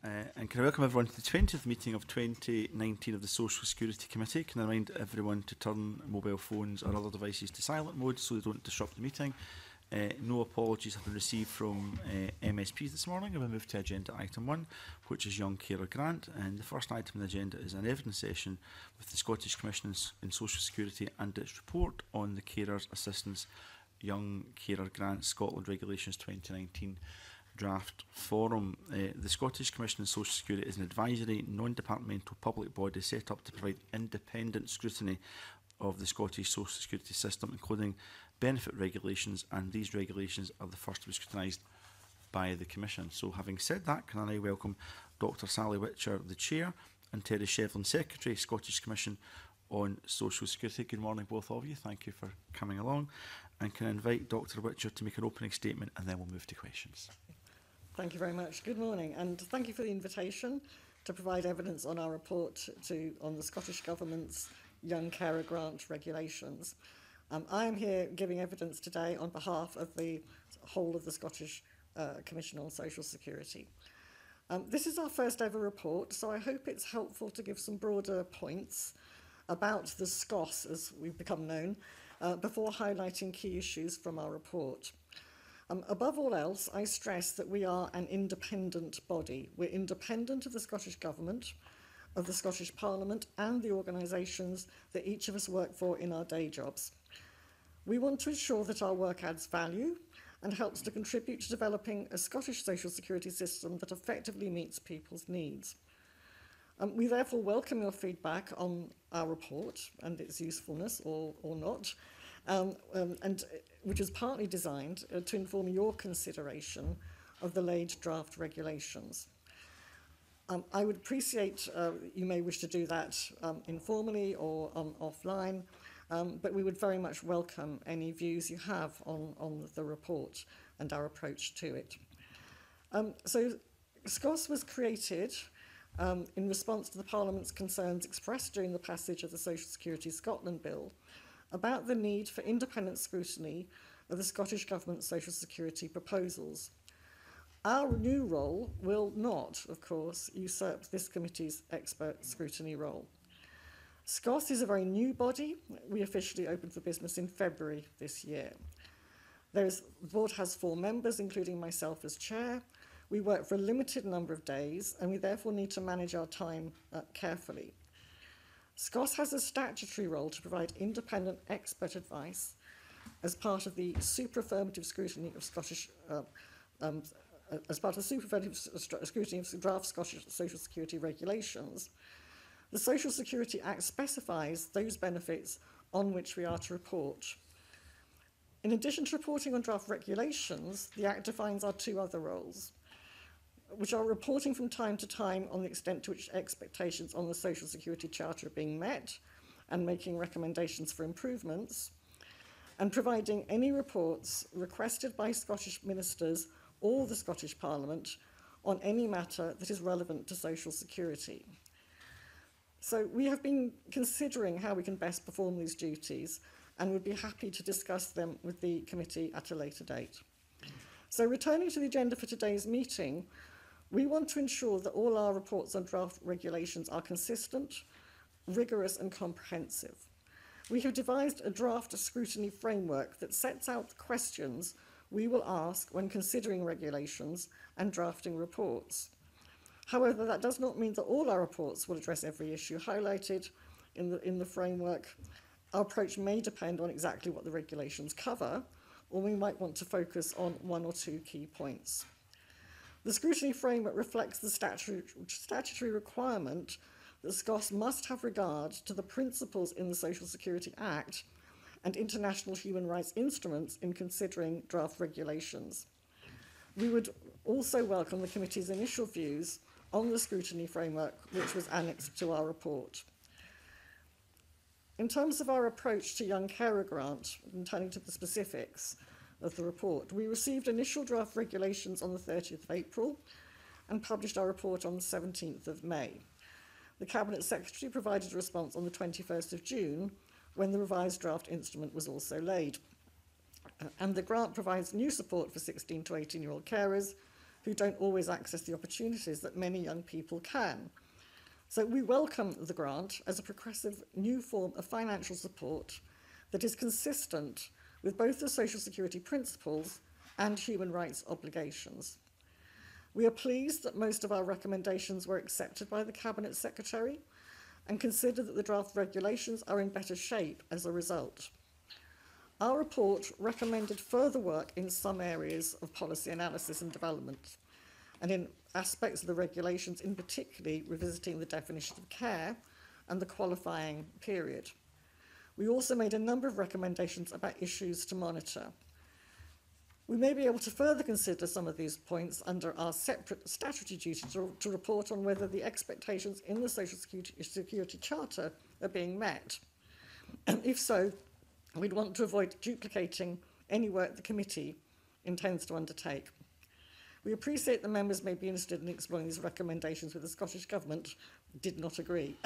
And can I welcome everyone to the 20th meeting of 2019 of the Social Security Committee. Can I remind everyone to turn mobile phones or other devices to silent mode so they don't disrupt the meeting. No apologies have been received from MSPs this morning. And we move to agenda item 1, which is Young Carer Grant. And the first item on the agenda is an evidence session with the Scottish Commission in Social Security and its report on the Carers Assistance Young Carer Grant Scotland Regulations 2019 draft forum. The Scottish Commission on Social Security is an advisory, non-departmental public body set up to provide independent scrutiny of the Scottish social security system, including benefit regulations, and these regulations are the first to be scrutinised by the Commission. So having said that, can I now welcome Dr Sally Witcher, the Chair, and Terry Shevlin, Secretary, Scottish Commission on Social Security. Good morning, both of you. Thank you for coming along. And can I invite Dr Witcher to make an opening statement, and then we'll move to questions. Thank you very much. Good morning, and thank you for the invitation to provide evidence on our report on the Scottish Government's Young Carer Grant regulations. I am here giving evidence today on behalf of the whole of the Scottish Commission on Social Security. This is our first ever report, so I hope it's helpful to give some broader points about the SCOS, as we've become known, before highlighting key issues from our report. Above all else, I stress that we are an independent body. We're independent of the Scottish Government, of the Scottish Parliament, and the organisations that each of us work for in our day jobs. We want to ensure that our work adds value and helps to contribute to developing a Scottish social security system that effectively meets people's needs. We therefore welcome your feedback on our report and its usefulness or not, and which is partly designed to inform your consideration of the laid draft regulations. I would appreciate, you may wish to do that informally or offline, but we would very much welcome any views you have on the report and our approach to it. So SCOS was created in response to the Parliament's concerns expressed during the passage of the Social Security Scotland Bill about the need for independent scrutiny of the Scottish Government's social security proposals. Our new role will not, of course, usurp this committee's expert scrutiny role. SCOS is a very new body. We officially opened for business in February this year. The board has 4 members, including myself as chair. We work for a limited number of days, and we therefore need to manage our time carefully. SCOS has a statutory role to provide independent expert advice as part of the super-affirmative scrutiny of Scottish, as part of the super-affirmative scrutiny of draft Scottish social security regulations. The Social Security Act specifies those benefits on which we are to report. In addition to reporting on draft regulations, the Act defines our 2 other roles, which are reporting from time to time on the extent to which expectations on the Social Security Charter are being met and making recommendations for improvements, and providing any reports requested by Scottish ministers or the Scottish Parliament on any matter that is relevant to social security. So we have been considering how we can best perform these duties and would be happy to discuss them with the committee at a later date. So returning to the agenda for today's meeting, we want to ensure that all our reports on draft regulations are consistent, rigorous and comprehensive. We have devised a draft scrutiny framework that sets out the questions we will ask when considering regulations and drafting reports. However, that does not mean that all our reports will address every issue highlighted in the framework. Our approach may depend on exactly what the regulations cover, or we might want to focus on 1 or 2 key points. The scrutiny framework reflects the statutory requirement that SCOS must have regard to the principles in the Social Security Act and international human rights instruments in considering draft regulations. We would also welcome the committee's initial views on the scrutiny framework, which was annexed to our report. In terms of our approach to Young Carer Grant, and turning to the specifics of the report, we received initial draft regulations on the 30th of April and published our report on the 17th of May. The Cabinet Secretary provided a response on the 21st of June, when the revised draft instrument was also laid. And the grant provides new support for 16 to 18-year-old carers who don't always access the opportunities that many young people can. So we welcome the grant as a progressive new form of financial support that is consistent with both the social security principles and human rights obligations. We are pleased that most of our recommendations were accepted by the Cabinet Secretary and consider that the draft regulations are in better shape as a result. Our report recommended further work in some areas of policy analysis and development, and in aspects of the regulations, in particular revisiting the definition of care and the qualifying period. We also made a number of recommendations about issues to monitor. We may be able to further consider some of these points under our separate statutory duty to report on whether the expectations in the Social Security Charter are being met. And if so, we'd want to avoid duplicating any work the committee intends to undertake. We appreciate the members may be interested in exploring these recommendations with the Scottish Government. Did not agree.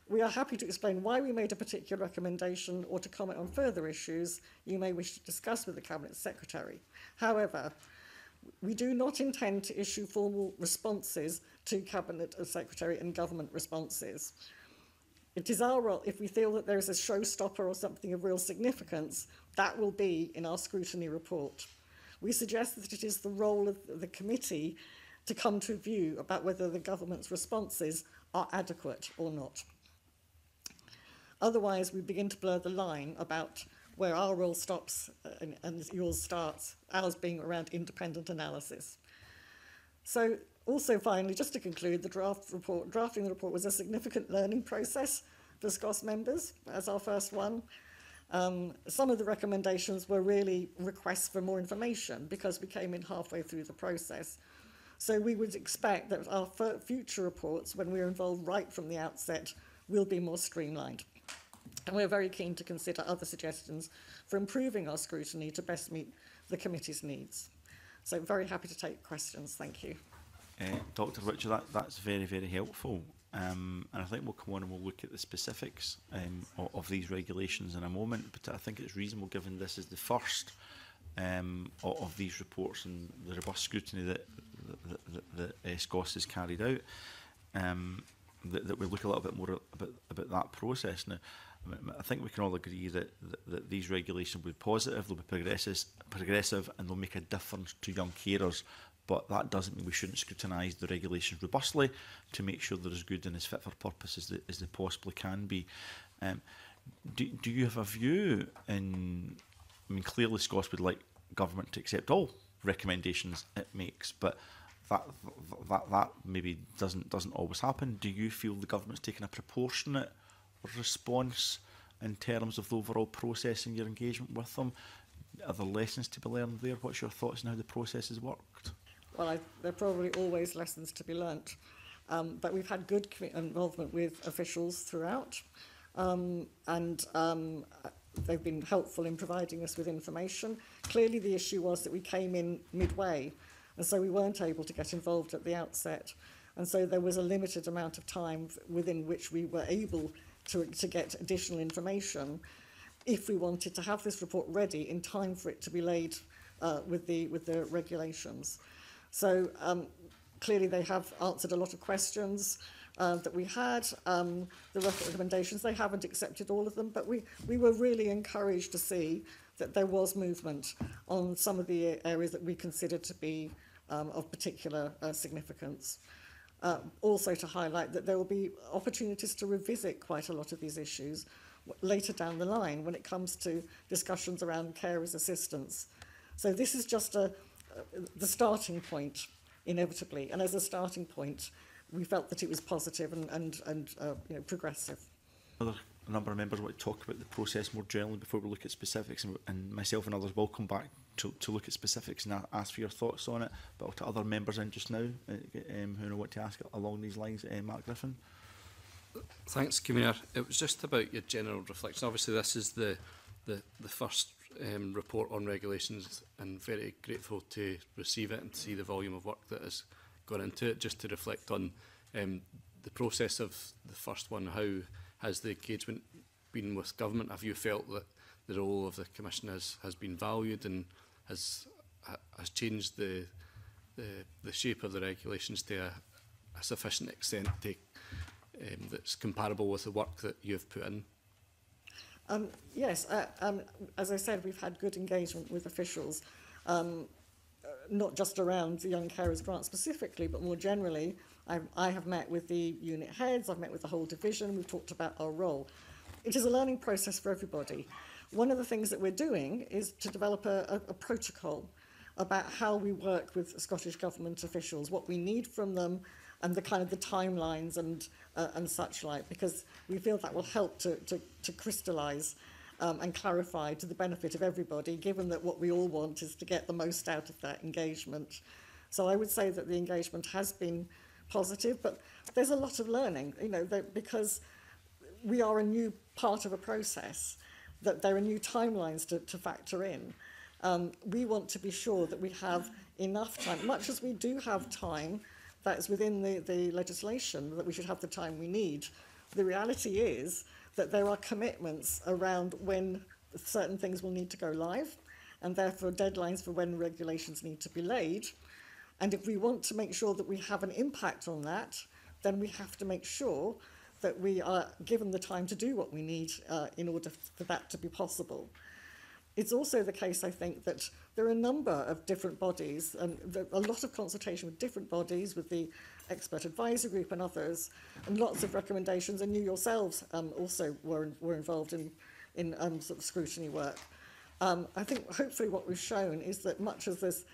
We are happy to explain why we made a particular recommendation or to comment on further issues you may wish to discuss with the Cabinet Secretary. However, we do not intend to issue formal responses to Cabinet Secretary and Government responses. It is our role, if we feel that there is a showstopper or something of real significance, that will be in our scrutiny report. We suggest that it is the role of the committee to come to a view about whether the government's responses are adequate or not. Otherwise, we begin to blur the line about where our role stops and yours starts, ours being around independent analysis. So, also finally, just to conclude, the drafting the report was a significant learning process for SCOSS members as our first one. Some of the recommendations were really requests for more information because we came in halfway through the process. So we would expect that our future reports, when we're involved right from the outset, will be more streamlined. And we're very keen to consider other suggestions for improving our scrutiny to best meet the committee's needs. So very happy to take questions. Thank you. Dr. Richard, that's very, very helpful. And I think we'll come on and we'll look at the specifics of these regulations in a moment. But I think it's reasonable, given this is the first of these reports and the robust scrutiny that SCOSS has carried out, that we look a little bit more about that process. Now, I think we can all agree that these regulations will be positive, they'll be progressive, and they'll make a difference to young carers. But that doesn't mean we shouldn't scrutinise the regulations robustly to make sure they're as good and as fit for purpose as they possibly can be. Do you have a view in? I mean, clearly SCOSS would like government to accept all recommendations it makes, but that maybe doesn't always happen. Do you feel the government's taken a proportionate response in terms of the overall process and your engagement with them? Are there lessons to be learned there? What's your thoughts on how the process has worked? Well, there are probably always lessons to be learnt, but we've had good involvement with officials throughout, and they've been helpful in providing us with information. Clearly the issue was that we came in midway, and so we weren't able to get involved at the outset, and so there was a limited amount of time within which we were able to get additional information if we wanted to have this report ready in time for it to be laid with the regulations. So clearly they have answered a lot of questions that we had, the recommendations. They haven't accepted all of them, but we were really encouraged to see that there was movement on some of the areas that we considered to be of particular significance. Also to highlight that there will be opportunities to revisit quite a lot of these issues later down the line when it comes to discussions around carers' assistance. So this is just the starting point, inevitably, and as a starting point, we felt that it was positive and progressive. A number of members want to talk about the process more generally before we look at specifics, and myself and others will come back to look at specifics and ask for your thoughts on it. But to other members in just now who want to ask along these lines, Mark Griffin. Thanks, Convener. It was just about your general reflection. Obviously, this is the first report on regulations, and very grateful to receive it and see the volume of work that has gone into it. Just to reflect on the process of the first one, how has the engagement been with government? Have you felt that the role of the Commission has been valued and has changed the the shape of the regulations to a sufficient extent to, that's comparable with the work that you've put in? Yes, as I said, we've had good engagement with officials, not just around the Young Carers Grant specifically, but more generally. I have met with the unit heads, I've met with the whole division, we've talked about our role. It is a learning process for everybody. One of the things that we're doing is to develop a protocol about how we work with Scottish Government officials, what we need from them, and the kind of the timelines and such like, because we feel that will help to crystallise and clarify to the benefit of everybody, given that what we all want is to get the most out of that engagement. So I would say that the engagement has been positive, but there's a lot of learning, you know, because we are a new part of a process, that there are new timelines to factor in. We want to be sure that we have enough time, much as we do have time that is within the legislation, that we should have the time we need. The reality is that there are commitments around when certain things will need to go live, and therefore deadlines for when regulations need to be laid. And if we want to make sure that we have an impact on that, then we have to make sure that we are given the time to do what we need in order for that to be possible. It's also the case, I think, that there are a number of different bodies and a lot of consultation with different bodies, with the expert advisor group and others, and lots of recommendations, and you yourselves also were involved in sort of scrutiny work. I think hopefully what we've shown is that much as there's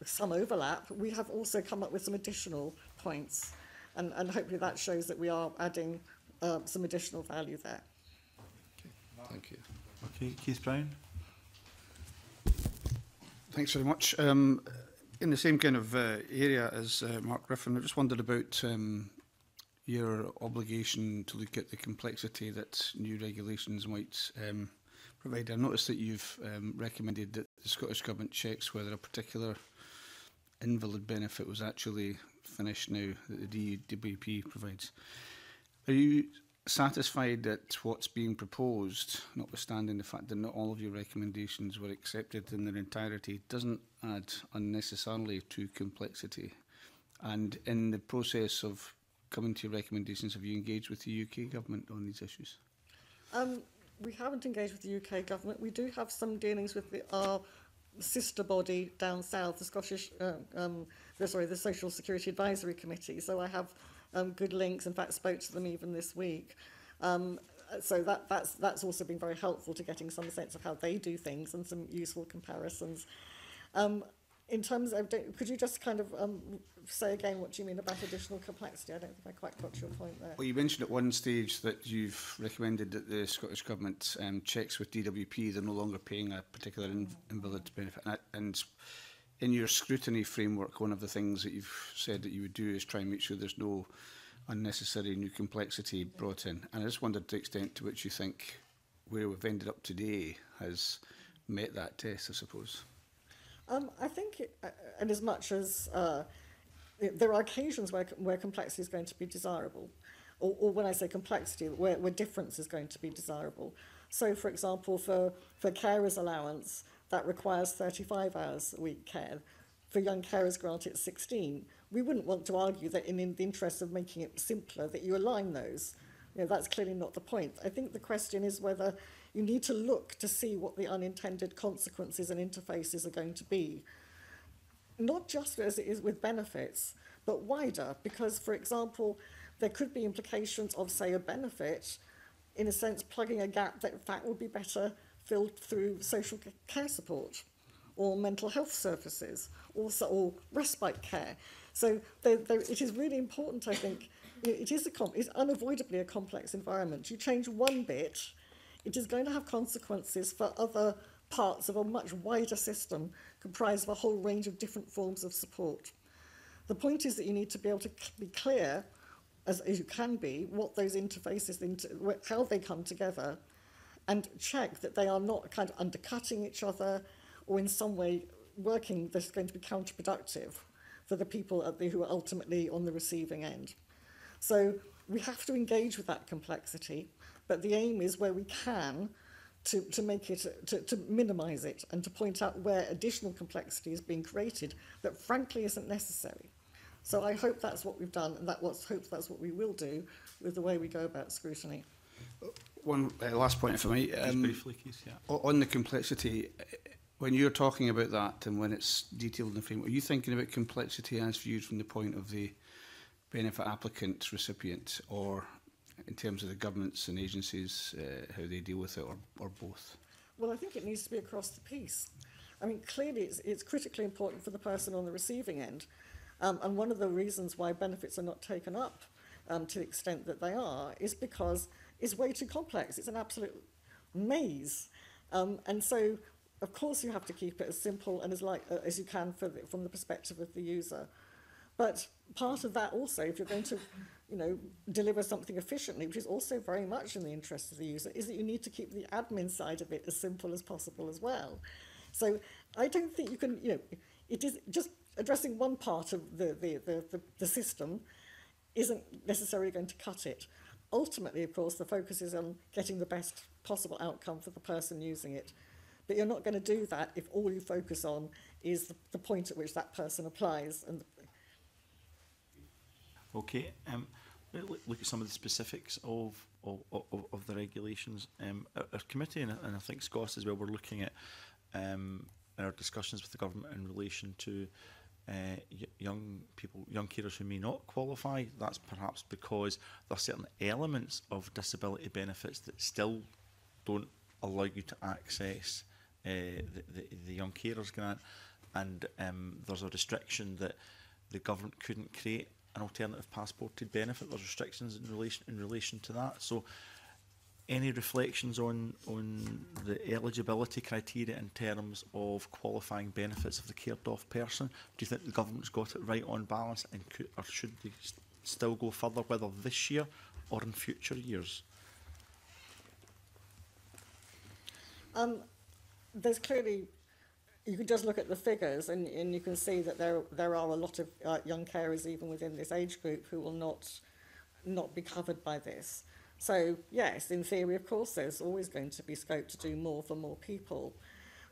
some overlap, we have also come up with some additional points, and hopefully that shows that we are adding some additional value there. Okay. Thank you. Okay, Keith Brown. Thanks very much. In the same kind of area as Mark Griffin, I just wondered about your obligation to look at the complexity that new regulations might provide. I noticed that you've recommended that the Scottish Government checks whether a particular invalid benefit was actually finished now that the DWP provides. Are you satisfied that what's being proposed, notwithstanding the fact that not all of your recommendations were accepted in their entirety, doesn't add unnecessarily to complexity? And in the process of coming to your recommendations, have you engaged with the UK Government on these issues? We haven't engaged with the UK Government. We do have some dealings with our sister body down south, the Scottish, the Social Security Advisory Committee. So I have good links. In fact, spoke to them even this week. So that's also been very helpful to getting some sense of how they do things and some useful comparisons. In terms of, could you just kind of say again what you mean about additional complexity? I don't think I quite got your point there. Well, you mentioned at one stage that you've recommended that the Scottish Government checks with DWP, they're no longer paying a particular invalid benefit. And in your scrutiny framework, one of the things that you've said that you would do is try and make sure there's no unnecessary new complexity brought in. And I just wondered the extent to which you think where we've ended up today has met that test, I suppose. I think, and as much as there are occasions where complexity is going to be desirable, or when I say complexity, where difference is going to be desirable. So, for example, for carers allowance, that requires 35 hours a week care. For young carers grant, it's 16. We wouldn't want to argue that in the interest of making it simpler, that you align those. You know, that's clearly not the point. I think the question is whether you need to look to see what the unintended consequences and interfaces are going to be. Not just as it is with benefits, but wider, because, for example, there could be implications of, say, a benefit, in a sense, plugging a gap that, in fact, would be better filled through social care support or mental health services or respite care. So it is really important, I think. It's unavoidably a complex environment. You change one bit, it is going to have consequences for other parts of a much wider system comprised of a whole range of different forms of support. The point is that you need to be able to be clear, as you can be, what those interfaces, how they come together, and check that they are not kind of undercutting each other or in some way working that's going to be counterproductive for the people who are ultimately on the receiving end. So we have to engage with that complexity, but the aim is where we can to make it, to minimise it, and to point out where additional complexity is being created that frankly isn't necessary. So I hope that's what we've done, and hope that's what we will do with the way we go about scrutiny. One last point, if I may. Just briefly, Keith, yeah. On the complexity, when you're talking about that and when it's detailed in the framework, are you thinking about complexity as viewed from the point of the benefit applicant recipient, or in terms of the governments and agencies, how they deal with it, or both? Well, I think it needs to be across the piece. I mean, clearly it's critically important for the person on the receiving end. And one of the reasons why benefits are not taken up to the extent that they are is because it's way too complex. It's an absolute maze. And so, of course, you have to keep it as simple and as you can from the perspective of the user. But part of that also, if you're going to deliver something efficiently, which is also very much in the interest of the user, is that you need to keep the admin side of it as simple as possible as well. So I don't think you can, it is just addressing one part of the system isn't necessarily going to cut it. Ultimately, of course, the focus is on getting the best possible outcome for the person using it. But you're not going to do that if all you focus on is the point at which that person applies. And okay, look at some of the specifics of the regulations. Our committee, and I think Scott as well, we're looking at our discussions with the government in relation to young carers who may not qualify. That's perhaps because there are certain elements of disability benefits that still don't allow you to access the young carers grant, and there's a restriction that the government couldn't create an alternative passported benefit. There's restrictions in relation to that. So any reflections on the eligibility criteria in terms of qualifying benefits of the cared off person? Do you think the government's got it right on balance, and or should they still go further, whether this year or in future years? There's clearly, you can just look at the figures and you can see that there are a lot of young carers even within this age group who will not be covered by this. So yes, in theory, of course, there's always going to be scope to do more for more people.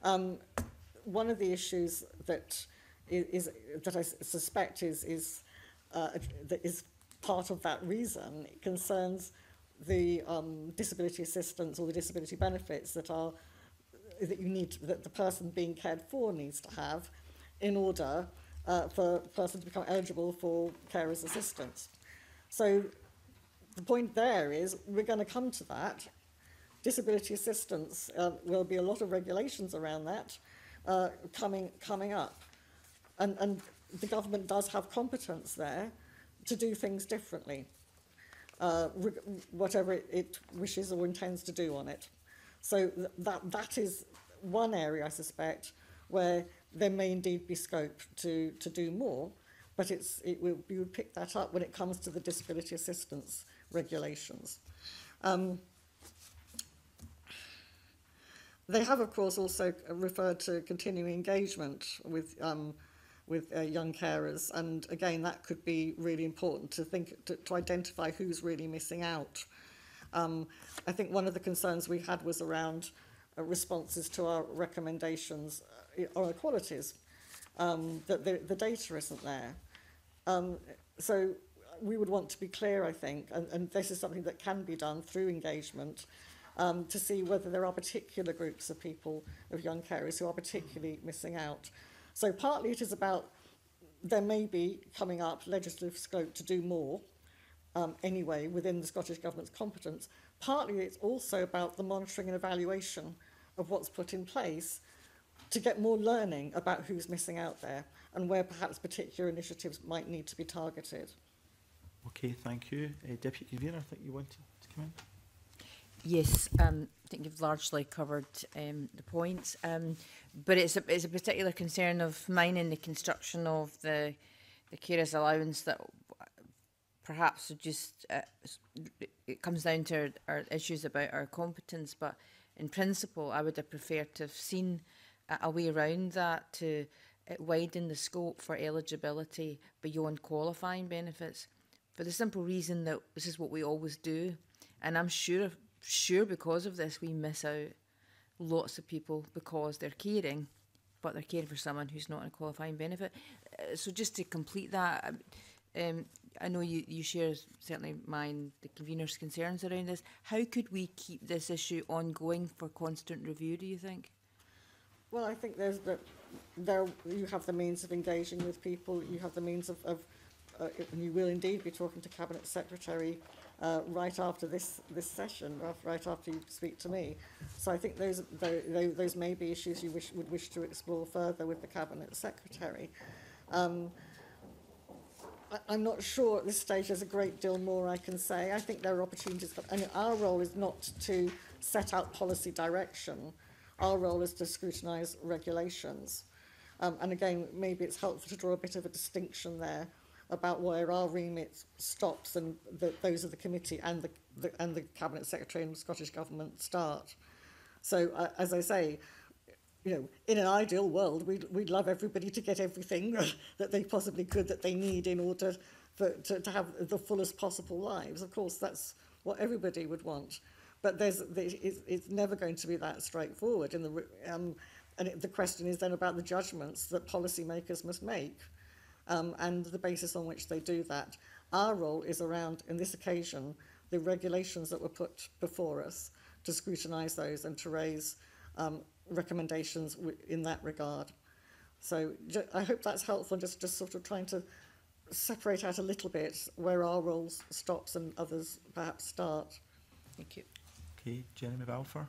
One of the issues that I suspect is part of that reason, it concerns the disability assistance or the disability benefits that the person being cared for needs to have in order for the person to become eligible for carers assistance. So the point there is we're going to come to that. Disability assistance, will be a lot of regulations around that coming up. And the government does have competence there to do things differently, whatever it wishes or intends to do on it. So that is one area, I suspect, where there may indeed be scope to do more, but you would pick that up when it comes to the disability assistance regulations. They have, of course, also referred to continuing engagement with young carers, and again, that could be really important to identify who's really missing out. I think one of the concerns we had was around responses to our recommendations on equalities, that the data isn't there. So we would want to be clear, I think, and this is something that can be done through engagement, to see whether there are particular groups of people, of young carers, who are particularly missing out. So partly it is about, there may be coming up legislative scope to do more, anyway, within the Scottish Government's competence. Partly it's also about the monitoring and evaluation of what's put in place to get more learning about who's missing out there and where perhaps particular initiatives might need to be targeted. Okay, thank you. Deputy Convener, I think you wanted to come in. Yes, I think you've largely covered the points, but it's a particular concern of mine in the construction of the carers allowance that perhaps just it comes down to our issues about our competence, but in principle I would have preferred to have seen a way around that to widen the scope for eligibility beyond qualifying benefits, for the simple reason that this is what we always do, and I'm sure because of this we miss out lots of people because they're caring, but they're caring for someone who's not on a qualifying benefit. So just to complete that, I know you share certainly mine, the convener's concerns around this. How could we keep this issue ongoing for constant review, do you think? Well, I think you have the means of engaging with people, you have the means of and you will indeed be talking to Cabinet Secretary right after this session, right after you speak to me. So I think those may be issues you would wish to explore further with the Cabinet Secretary. I'm not sure at this stage there's a great deal more I can say. I think there are opportunities, and our role is not to set out policy direction. Our role is to scrutinise regulations. And again, maybe it's helpful to draw a bit of a distinction there about where our remit stops and those of the committee and the Cabinet Secretary and the Scottish Government start. So, as I say, you know, in an ideal world, we'd love everybody to get everything that they possibly could that they need in order to have the fullest possible lives. Of course, that's what everybody would want. But it's never going to be that straightforward. And the question is then about the judgments that policymakers must make and the basis on which they do that. Our role is around, in this occasion, the regulations that were put before us, to scrutinise those and to raise recommendations in that regard. So I hope that's helpful, just sort of trying to separate out a little bit where our role stops and others perhaps start. Thank you. Okay, Jeremy Balfour.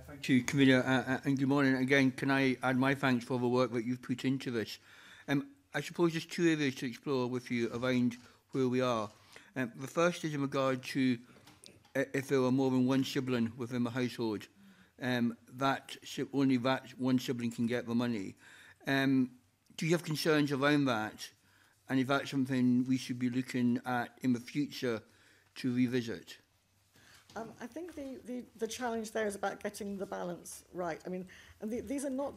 Thank you, Convener, and good morning. Again, can I add my thanks for the work that you've put into this? I suppose there's two areas to explore with you around where we are. The first is in regard to if there are more than one sibling within the household, only that one sibling can get the money. Do you have concerns around that? And is that something we should be looking at in the future to revisit? I think the challenge there is about getting the balance right. I mean, and these are not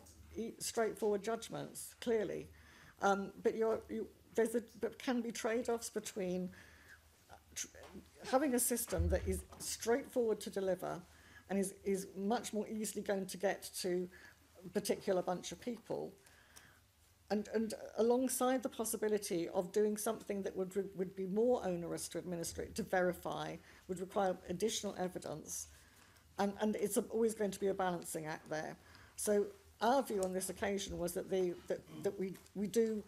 straightforward judgments, clearly, but there can be trade-offs between having a system that is straightforward to deliver and is much more easily going to get to a particular bunch of people, and alongside the possibility of doing something that would be more onerous to administrate, to verify, would require additional evidence, and it's always going to be a balancing act there. So our view on this occasion was that we do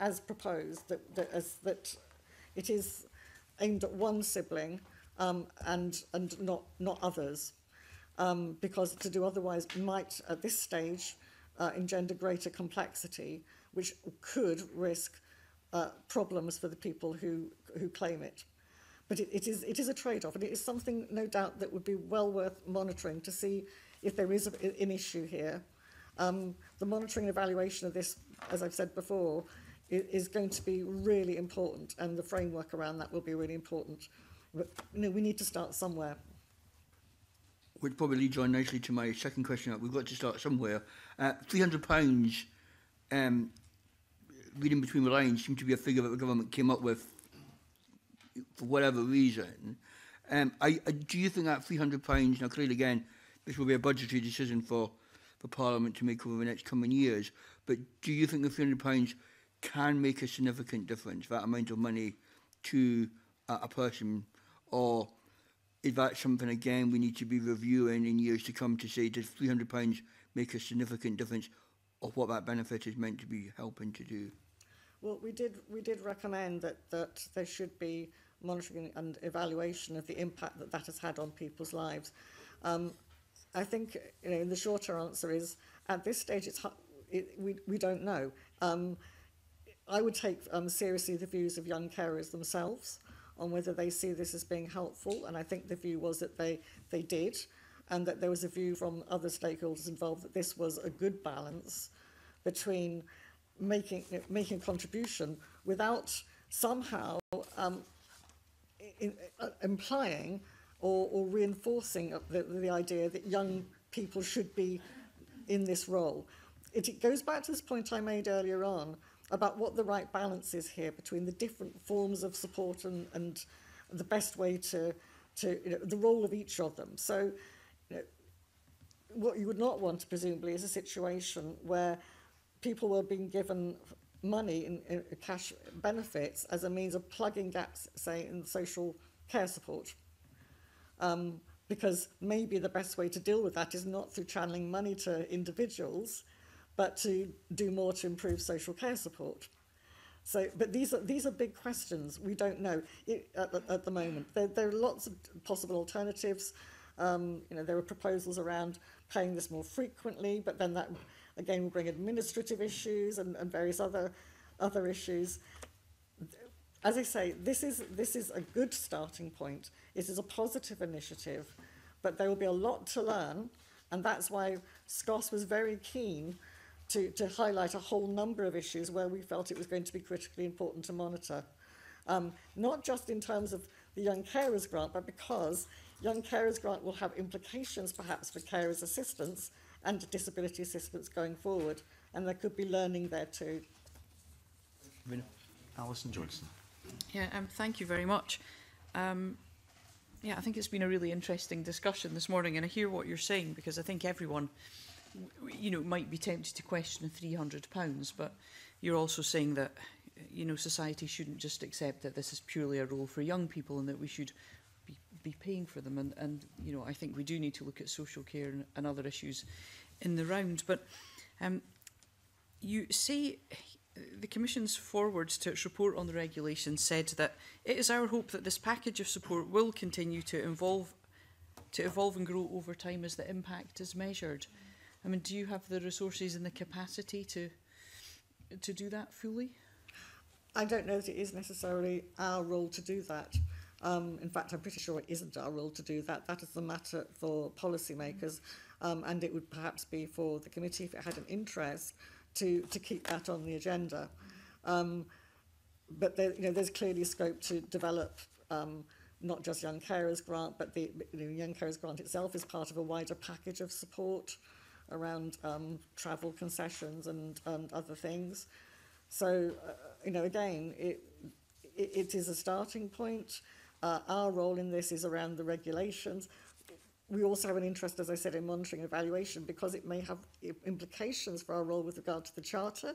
as proposed, that it is aimed at one sibling and not others, because to do otherwise might at this stage engender greater complexity, which could risk problems for the people who claim it. But it is a trade-off, and it is something, no doubt, that would be well worth monitoring to see if there is an issue here. The monitoring and evaluation of this, as I've said before, is going to be really important, and the framework around that will be really important. But, you know, we need to start somewhere. Which probably leads on nicely to my second question. We've got to start somewhere. £300, reading between the lines, seemed to be a figure that the government came up with for whatever reason. Do you think that £300, now clearly again, this will be a budgetary decision for Parliament to make over the next coming years, but do you think the £300 can make a significant difference, that amount of money, to a person, or is that something, again, we need to be reviewing in years to come to say, does £300 make a significant difference of what that benefit is meant to be helping to do? Well, we did recommend that there should be monitoring and evaluation of the impact that has had on people's lives. I think, you know, the shorter answer is, at this stage, we don't know. I would take seriously the views of young carers themselves on whether they see this as being helpful, and I think the view was that they did, and that there was a view from other stakeholders involved that this was a good balance between making a contribution without somehow implying or reinforcing the idea that young people should be in this role. It goes back to this point I made earlier on about what the right balance is here between the different forms of support and the best way to you know, the role of each of them. So, you know, what you would not want, presumably, is a situation where people were being given money in cash benefits as a means of plugging gaps, say, in social care support. Because maybe the best way to deal with that is not through channeling money to individuals, but to do more to improve social care support. So, but these are big questions. We don't know at the moment. There are lots of possible alternatives. There are proposals around paying this more frequently, but then that again will bring administrative issues and various other issues. As I say, this is a good starting point. It is a positive initiative, but there will be a lot to learn, and that's why SCOSS was very keen to highlight a whole number of issues where we felt it was going to be critically important to monitor. Not just in terms of the Young Carers Grant, but because Young Carers Grant will have implications perhaps for carers assistance and disability assistance going forward, and there could be learning there too. Alison Johnson. Yeah, thank you very much. Yeah, I think it's been a really interesting discussion this morning, and I hear what you're saying, because I think everyone, might be tempted to question £300, but you're also saying that, society shouldn't just accept that this is purely a role for young people and that we should be paying for them. And I think we do need to look at social care and other issues in the round. But you say the Commission's forward to its report on the regulation said that it is our hope that this package of support will continue to evolve and grow over time as the impact is measured. I mean, do you have the resources and the capacity to do that fully? I don't know that it is necessarily our role to do that. In fact, I'm pretty sure it isn't our role to do that. That is the matter for policymakers, and it would perhaps be for the committee, if it had an interest, to keep that on the agenda. But there's clearly scope to develop not just Young Carers Grant, but the Young Carers Grant itself is part of a wider package of support around travel concessions and other things. So, again, it is a starting point. Our role in this is around the regulations. We also have an interest, as I said, in monitoring and evaluation, because it may have implications for our role with regard to the Charter,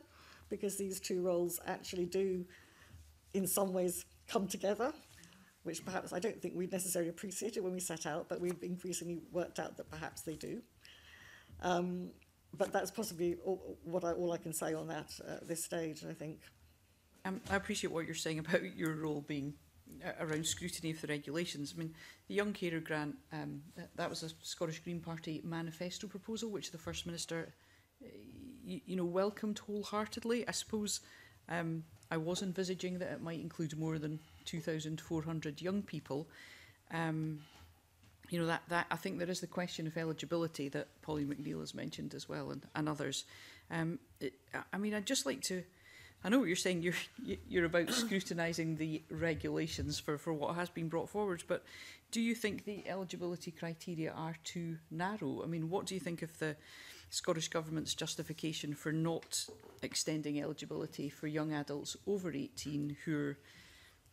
because these two roles actually do, in some ways, come together, which perhaps I don't think we'd necessarily appreciated when we set out, but we've increasingly worked out that perhaps they do. But that's possibly all I can say on that at this stage, I think. I appreciate what you're saying about your role being around scrutiny of the regulations. I mean, the Young Carer Grant, that was a Scottish Green Party manifesto proposal, which the First Minister, welcomed wholeheartedly. I suppose I was envisaging that it might include more than 2,400 young people. That I think there is the question of eligibility that Polly McNeill has mentioned as well, and others. I'd just like to. I know what you're saying. You're about scrutinising the regulations for what has been brought forward, but do you think the eligibility criteria are too narrow? I mean, what do you think of the Scottish Government's justification for not extending eligibility for young adults over 18 who are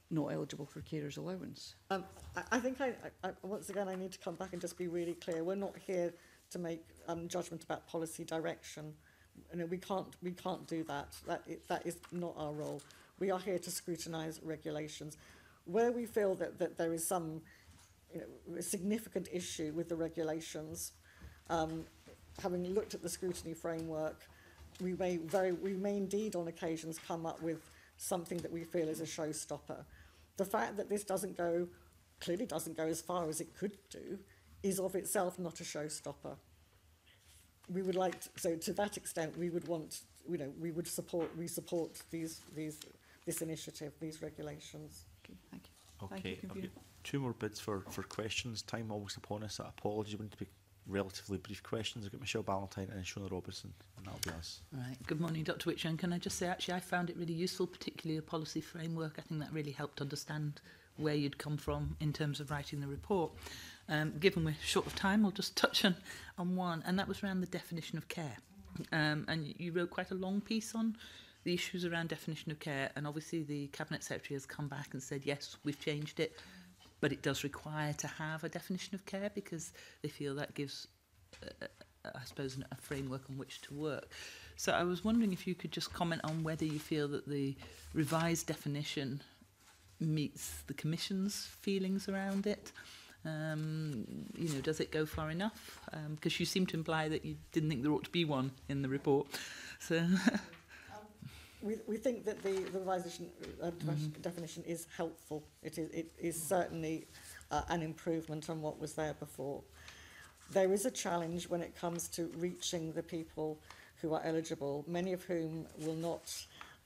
not eligible for carers allowance? I think I once again I need to come back and just be really clear. We're not here to make judgment about policy direction. We can't do that. That is not our role. We are here to scrutinise regulations. Where we feel that there is some significant issue with the regulations, having looked at the scrutiny framework, we may indeed on occasions come up with something that we feel is a showstopper. The fact that this clearly doesn't go as far as it could do, is of itself not a showstopper. We would like to that extent, we would want, we support this initiative, these regulations. Okay, thank you. Okay, Thank you, I've got two more bids for questions. Time almost upon us. Apologies, we want to be relatively brief questions. I've got Michelle Ballantyne and Shona Robertson, and that'll be us. Right. Good morning, Dr. Witcher. And can I just say, actually, I found it really useful, particularly a policy framework. I think that really helped understand where you'd come from in terms of writing the report. Given we're short of time, I'll just touch on one, and that was around the definition of care. And you wrote quite a long piece on the issues around definition of care, and obviously the Cabinet Secretary has come back and said, yes, we've changed it, but it does require to have a definition of care because they feel that gives I suppose, a framework on which to work. So I was wondering if you could just comment on whether you feel that the revised definition meets the Commission's feelings around it. You know, does it go far enough? Because you seem to imply that you didn't think there ought to be one in the report. So we think that the revised definition is helpful. It is certainly an improvement on what was there before. There is a challenge when it comes to reaching the people who are eligible, many of whom will not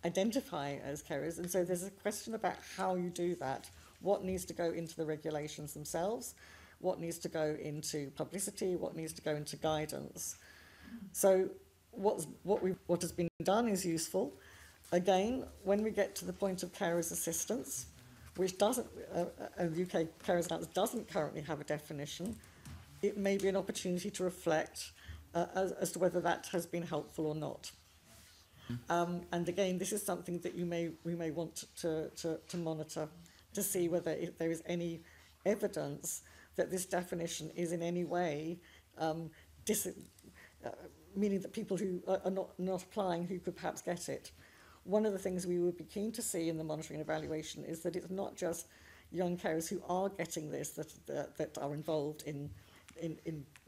identify as carers, and so there's a question about how you do that. What needs to go into the regulations themselves? What needs to go into publicity? What needs to go into guidance? So what has been done is useful. Again, when we get to the point of carers assistance, which doesn't, the UK Carers Allowance doesn't currently have a definition, it may be an opportunity to reflect as to whether that has been helpful or not. And again, this is something that we may want to monitor to see whether there is any evidence that this definition is in any way meaning that people who are not applying who could perhaps get it. One of the things we would be keen to see in the monitoring and evaluation is that it's not just young carers who are getting this that are involved in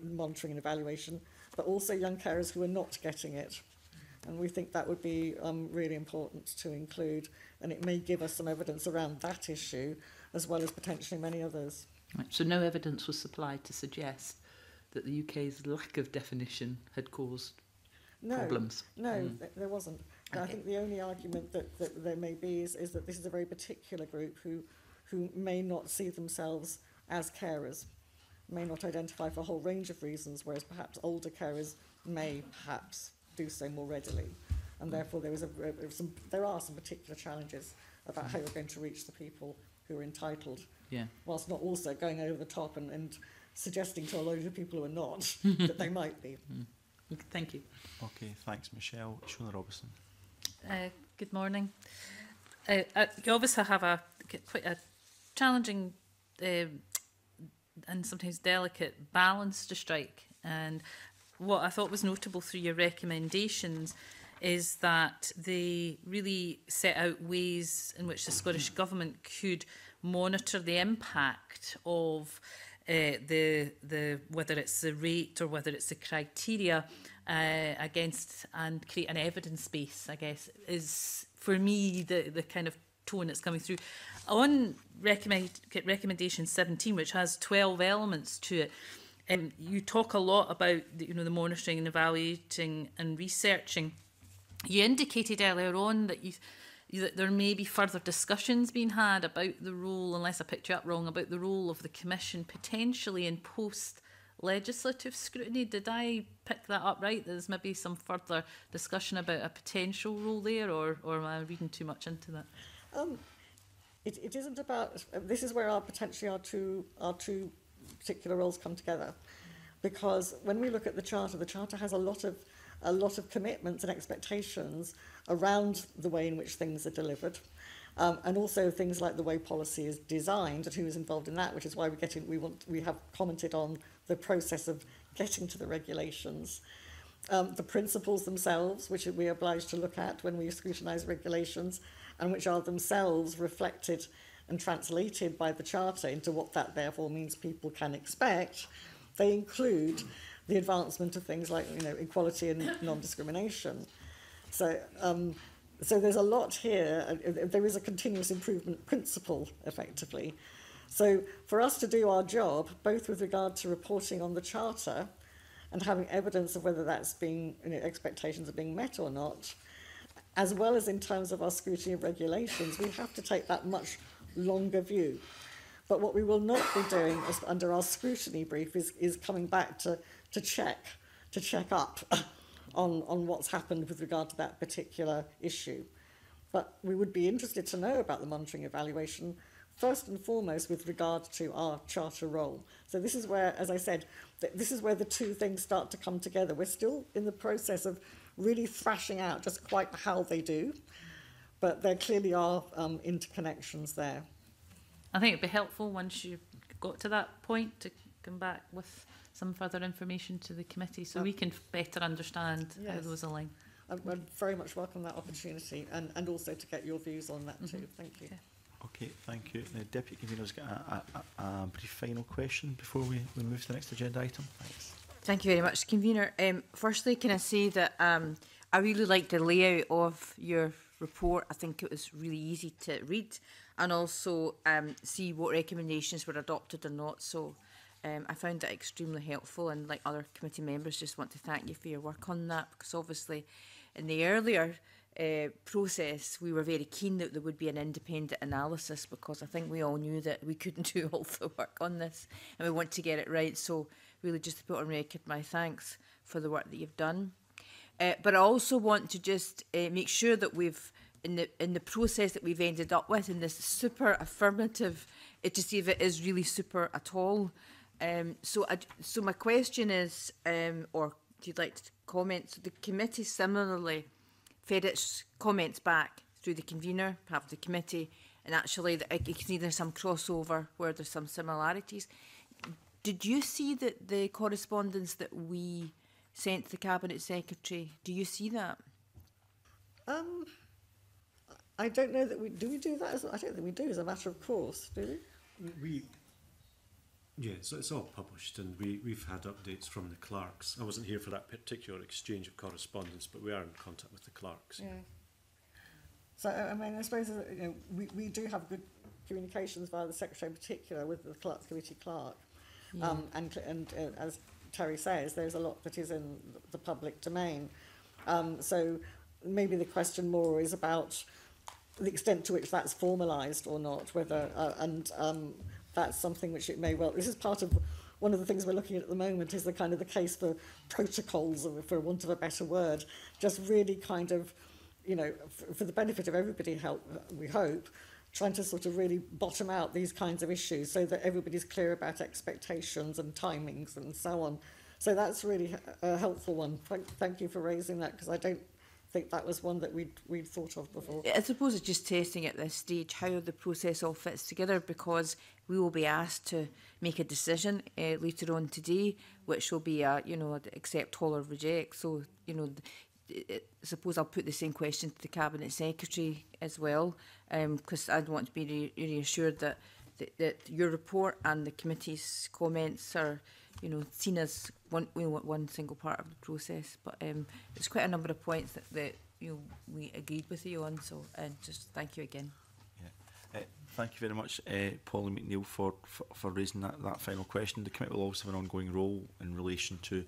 monitoring and evaluation, but also young carers who are not getting it. And we think that would be really important to include, and it may give us some evidence around that issue, as well as potentially many others. Right, so no evidence was supplied to suggest that the UK's lack of definition had caused problems? No, there wasn't. Okay. I think the only argument that there may be is that this is a very particular group who may not see themselves as carers, may not identify for a whole range of reasons, whereas perhaps older carers may perhaps do so more readily. And therefore there are some particular challenges about how you're going to reach the people who are entitled, whilst not also going over the top and suggesting to a load of people who are not that they might be. Thank you. Okay, thanks, Michelle. Shona Robertson. Good morning. You obviously have quite a challenging and sometimes delicate balance to strike. And what I thought was notable through your recommendations is that they really set out ways in which the Scottish Government could monitor the impact of whether it's the rate or whether it's the criteria against, and create an evidence base, I guess, is for me the kind of tone that's coming through. On recommendation 17, which has 12 elements to it, you talk a lot about the monitoring and evaluating and researching. You indicated earlier on that that there may be further discussions being had about the role, unless I picked you up wrong, about the role of the Commission potentially in post-legislative scrutiny. Did I pick that up right? There's maybe some further discussion about a potential role there, or am I reading too much into that? It isn't about. This is where our two particular roles come together, because when we look at the Charter has a lot of commitments and expectations around the way in which things are delivered, and also things like the way policy is designed and who is involved in that, which is why we have commented on the process of getting to the regulations. The principles themselves, which we are obliged to look at when we scrutinise regulations, and which are themselves reflected and translated by the Charter into what that therefore means people can expect. They include the advancement of things like equality and non-discrimination. So there's a lot here. There is a continuous improvement principle, effectively. So for us to do our job, both with regard to reporting on the Charter and having evidence of whether that's being expectations are being met or not, as well as in terms of our scrutiny of regulations, we have to take that much longer view. But what we will not be doing under our scrutiny brief is coming back to check up on what's happened with regard to that particular issue. But we would be interested to know about the monitoring evaluation, first and foremost with regard to our Charter role. So this is where, as I said, this is where the two things start to come together. We're still in the process of really thrashing out just quite how they do, but there clearly are interconnections there. I think it'd be helpful once you got to that point to come back with some further information to the committee so Oh. we can better understand how Yes. those align. I'd very much welcome that opportunity and also to get your views on that too. Thank you. Okay. Okay, thank you. The Deputy Convener's got a brief final question before we move to the next agenda item. Thanks. Thank you very much, Convener. Firstly, can I say that I really liked the layout of your report. I think it was really easy to read and also see what recommendations were adopted or not. So I found it extremely helpful, and like other committee members, just want to thank you for your work on that, because obviously in the earlier process we were very keen that there would be an independent analysis, because I think we all knew that we couldn't do all the work on this and we want to get it right. So really just to put on record my thanks for the work that you've done. But I also want to just make sure that we've in the process that we've ended up with in this super affirmative, to see if it is really super at all. So my question is, or if you'd like to comment, so the committee similarly fed its comments back through the convener, perhaps the committee, and actually you can see there's some crossover where there's some similarities. Did you see that the correspondence that we sent to the Cabinet Secretary, do you see that? I don't know that we do that. I don't think we do as a matter of course, do we? Yeah, so it's all published, and we've had updates from the clerks. I wasn't here for that particular exchange of correspondence, but we are in contact with the clerks. Yeah. So I mean, I suppose we do have good communications via the Secretary in particular with the Clerks Committee clerk, and as Terry says, there's a lot that is in the public domain. So maybe the question more is about the extent to which that's formalised or not, whether that's something which it may well. This is part of one of the things we're looking at the moment, is the kind of the case for protocols, or for want of a better word, just really kind of, for the benefit of everybody, we hope, trying to sort of really bottom out these kinds of issues so that everybody's clear about expectations and timings and so on. So that's really a helpful one. Thank you for raising that, because I don't think that was one that we'd thought of before. I suppose it's just testing at this stage how the process all fits together, because we will be asked to make a decision later on today, which will be accept all or reject. So I suppose I'll put the same question to the Cabinet Secretary as well, because I'd want to be reassured that your report and the committee's comments are seen as one single part of the process. But there's quite a number of points that we agreed with you on, so just thank you again. Thank you very much, Polly McNeill, for raising that final question. The committee will also have an ongoing role in relation to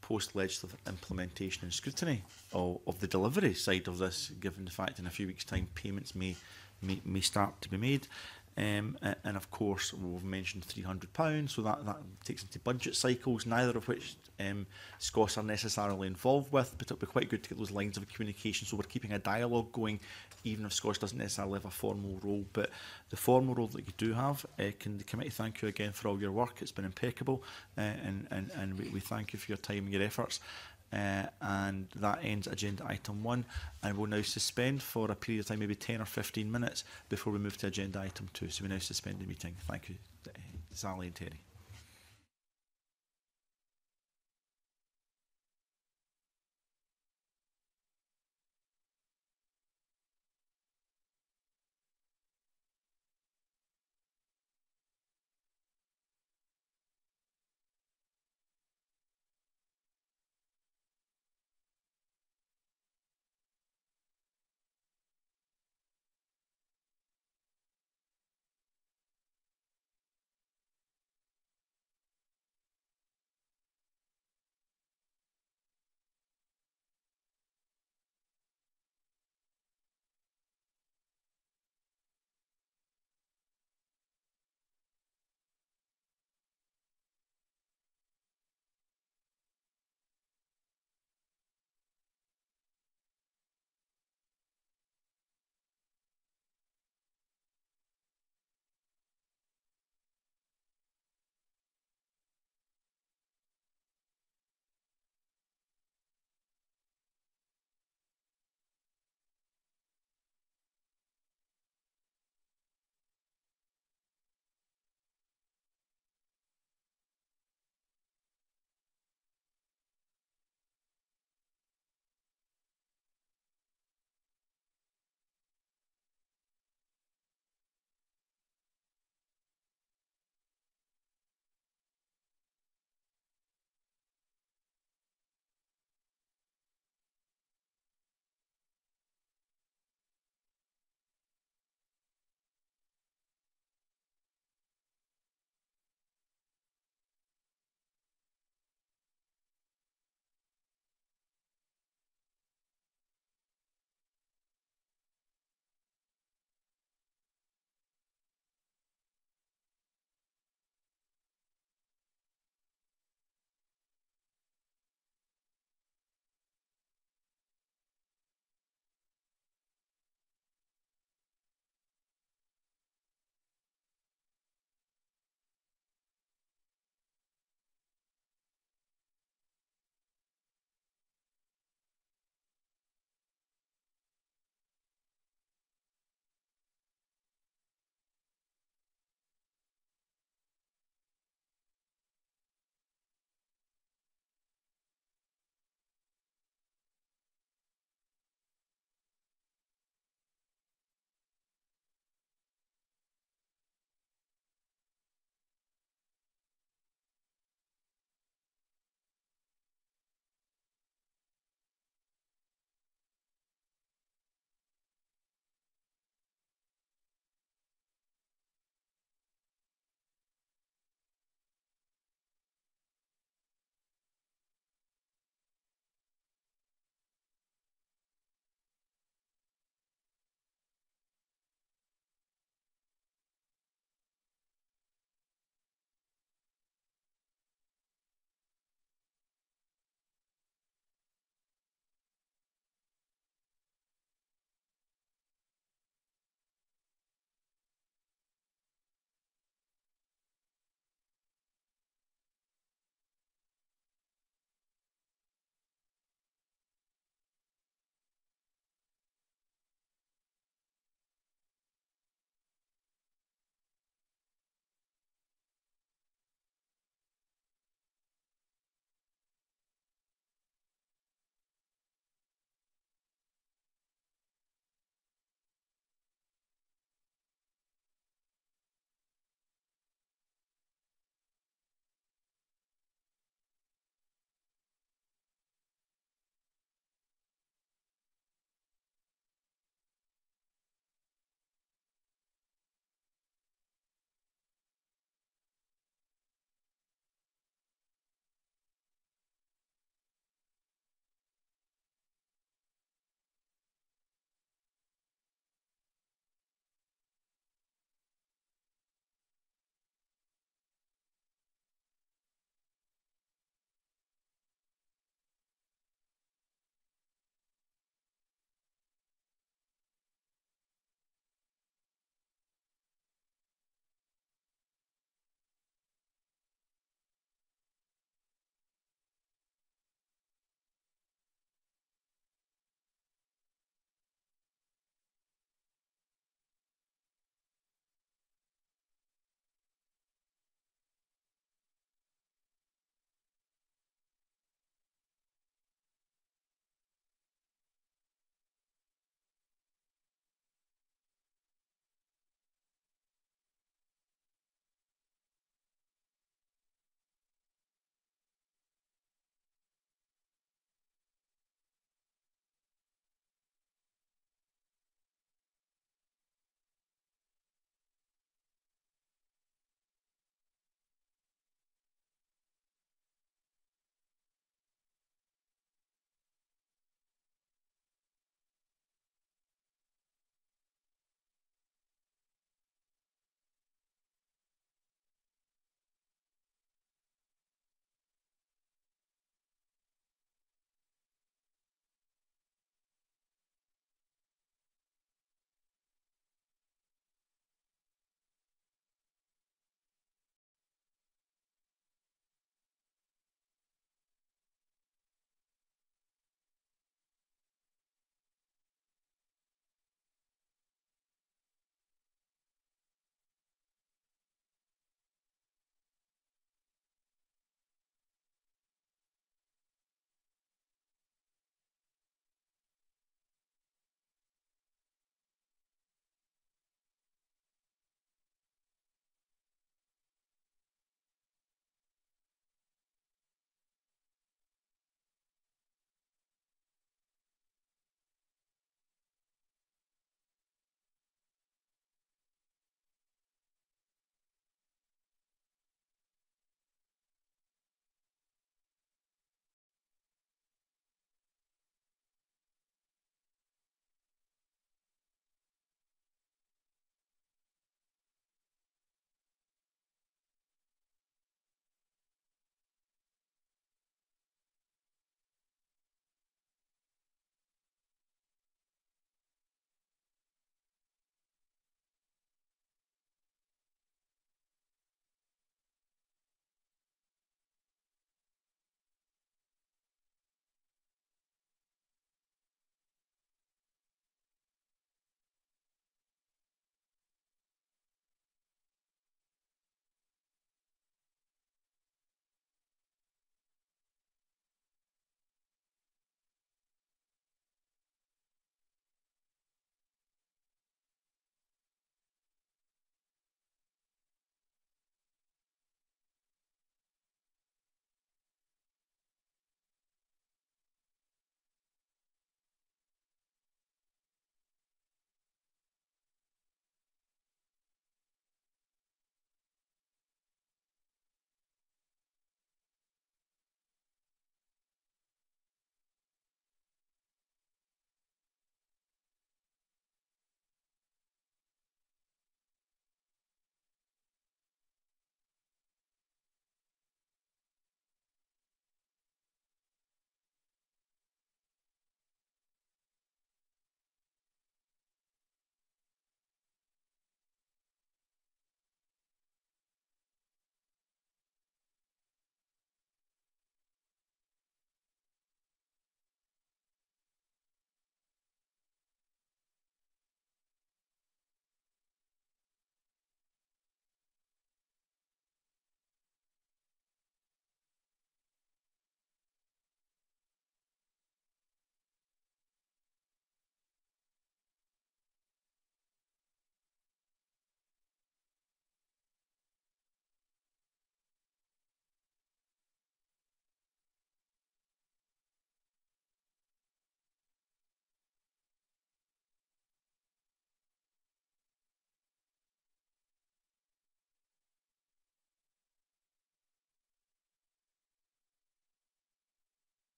post-legislative implementation and scrutiny of the delivery side of this, given the fact in a few weeks' time payments may start to be made. And of course, we've mentioned £300, so that takes into budget cycles, neither of which SCOS are necessarily involved with, but it'll be quite good to get those lines of communication, so we're keeping a dialogue going, even if SCOS doesn't necessarily have a formal role. But the formal role that you do have, can the committee thank you again for all your work. It's been impeccable, and we thank you for your time and your efforts. And that ends agenda item 1, and we'll now suspend for a period of time, maybe 10 or 15 minutes, before we move to agenda item 2. So we now suspend the meeting. Thank you, Sally and Terry.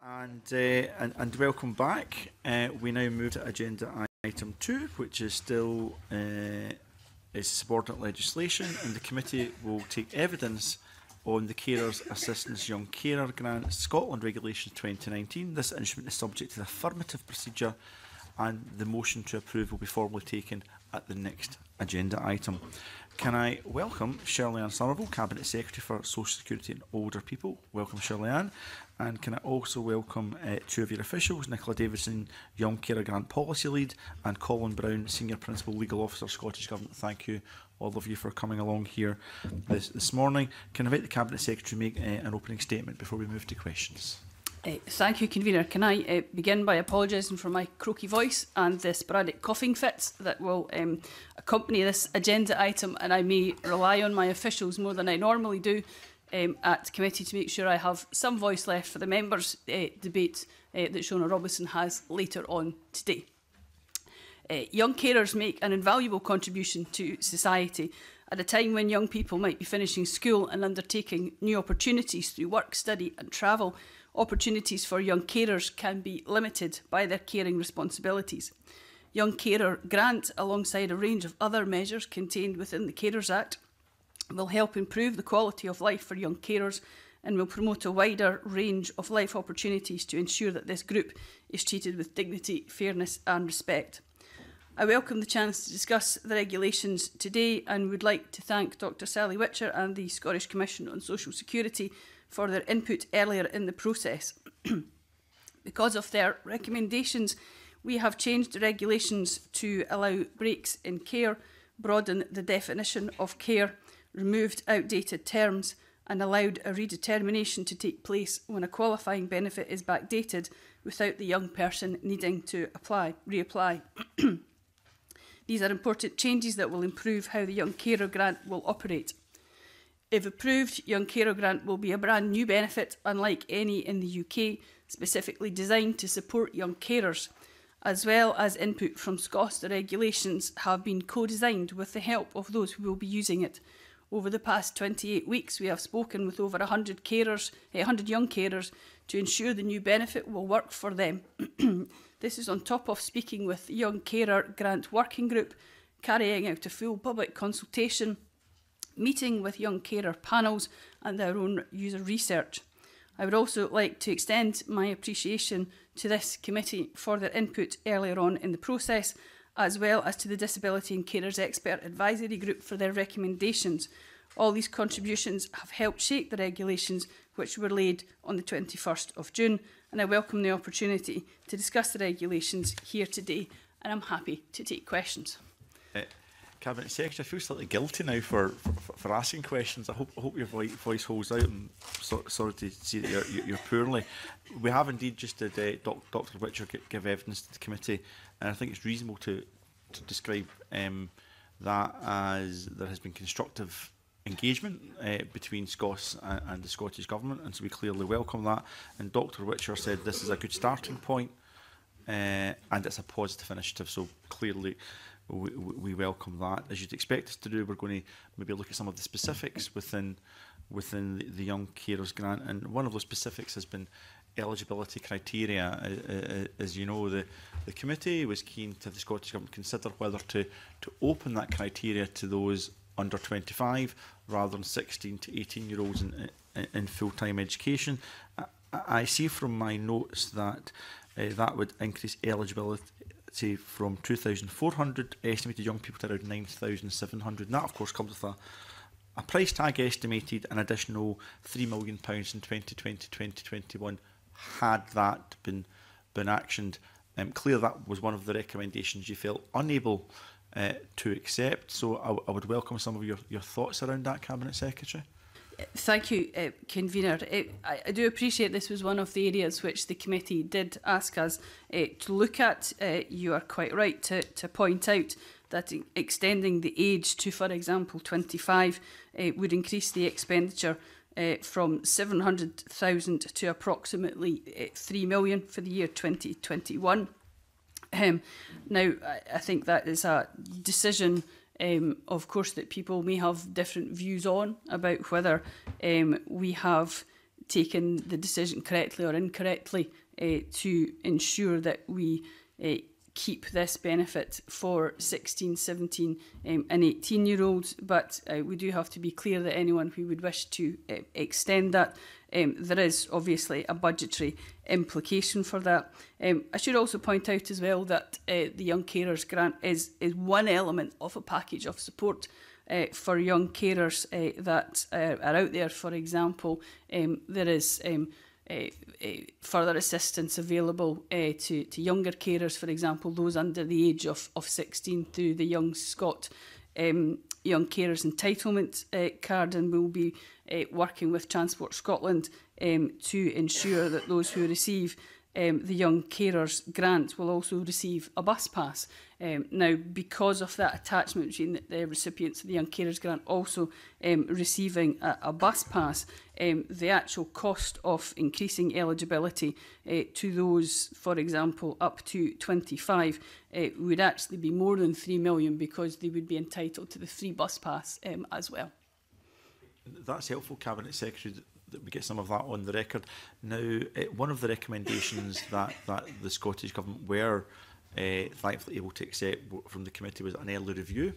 And welcome back. We now move to agenda item 2, which is still is subordinate legislation, and the committee will take evidence on the Carers Assistance Young Carer Grant Scotland Regulations 2019. This instrument is subject to the affirmative procedure, and the motion to approve will be formally taken at the next agenda item. Can I welcome Shirley-Ann Somerville, Cabinet Secretary for Social Security and Older People. Welcome, Shirley-Ann. And can I also welcome two of your officials, Nicola Davidson, Young Carer Grant Policy Lead, and Colin Brown, Senior Principal Legal Officer, Scottish Government. Thank you, all of you, for coming along here this morning. Can I invite the Cabinet Secretary to make an opening statement before we move to questions? Thank you, Convener. Can I begin by apologising for my croaky voice and the sporadic coughing fits that will accompany this agenda item, and I may rely on my officials more than I normally do at committee to make sure I have some voice left for the members' debate that Shona Robinson has later on today. Young carers make an invaluable contribution to society at a time when young people might be finishing school and undertaking new opportunities through work, study and travel. Opportunities for young carers can be limited by their caring responsibilities. Young Carer Grant, alongside a range of other measures contained within the Carers Act, will help improve the quality of life for young carers and will promote a wider range of life opportunities to ensure that this group is treated with dignity, fairness and respect. I welcome the chance to discuss the regulations today and would like to thank Dr Sally Witcher and the Scottish Commission on Social Security for their input earlier in the process. Because of their recommendations, we have changed the regulations to allow breaks in care, broaden the definition of care, removed outdated terms and allowed a redetermination to take place when a qualifying benefit is backdated without the young person needing to reapply. These are important changes that will improve how the Young Carer Grant will operate. If approved, Young Carer Grant will be a brand new benefit, unlike any in the UK, specifically designed to support young carers. As well as input from SCOS, the regulations have been co-designed with the help of those who will be using it. Over the past 28 weeks, we have spoken with over 100 young carers to ensure the new benefit will work for them. This is on top of speaking with the Young Carer Grant Working Group, carrying out a full public consultation, meeting with young carer panels and their own user research. I would also like to extend my appreciation to this committee for their input earlier on in the process, as well as to the Disability and Carers Expert Advisory Group for their recommendations. All these contributions have helped shape the regulations which were laid on the 21st of June, and I welcome the opportunity to discuss the regulations here today, and I'm happy to take questions. Cabinet Secretary, I feel slightly guilty now for asking questions. I hope your voice holds out. I'm sorry to see that you're poorly. We have indeed just had Dr Witcher give evidence to the committee, and I think it's reasonable to describe that as there has been constructive engagement between SCOS and the Scottish Government, and so we clearly welcome that. And Dr Witcher said this is a good starting point and it's a positive initiative, so clearly we welcome that. As you'd expect us to do, we're going to maybe look at some of the specifics within the Young Carers Grant, and one of those specifics has been eligibility criteria. As you know, the committee was keen to have the Scottish Government consider whether to open that criteria to those under 25 rather than 16 to 18-year-olds in full-time education. I see from my notes that that would increase eligibility from 2,400 estimated young people to around 9,700. And that, of course, comes with a price tag estimated an additional £3 million in 2020-2021 had that been actioned. Clearly, that was one of the recommendations you felt unable to accept. So I would welcome some of your thoughts around that, Cabinet Secretary. Thank you, Convener. I do appreciate this was one of the areas which the committee did ask us to look at. You are quite right to point out that extending the age to, for example, 25 would increase the expenditure from 700,000 to approximately 3 million for the year 2021. Now, I think that is a decision, of course, that people may have different views on about whether we have taken the decision correctly or incorrectly to ensure that we keep this benefit for 16, 17 and 18-year-olds, but we do have to be clear that anyone who would wish to extend that, there is obviously a budgetary implication for that. I should also point out as well that the Young Carers Grant is one element of a package of support for young carers that are out there. For example, there is further assistance available to younger carers, for example, those under the age of 16 through the Young Scot Young Carers Entitlement Card, and we'll be working with Transport Scotland to ensure that those who receive the Young Carers Grant will also receive a bus pass. Now, because of that attachment between the recipients of the Young Carers Grant also receiving a bus pass, the actual cost of increasing eligibility to those, for example, up to 25, would actually be more than 3 million, because they would be entitled to the free bus pass as well. That's helpful, Cabinet Secretary, that we get some of that on the record. Now, one of the recommendations that the Scottish Government were thankfully able to accept from the committee was an early review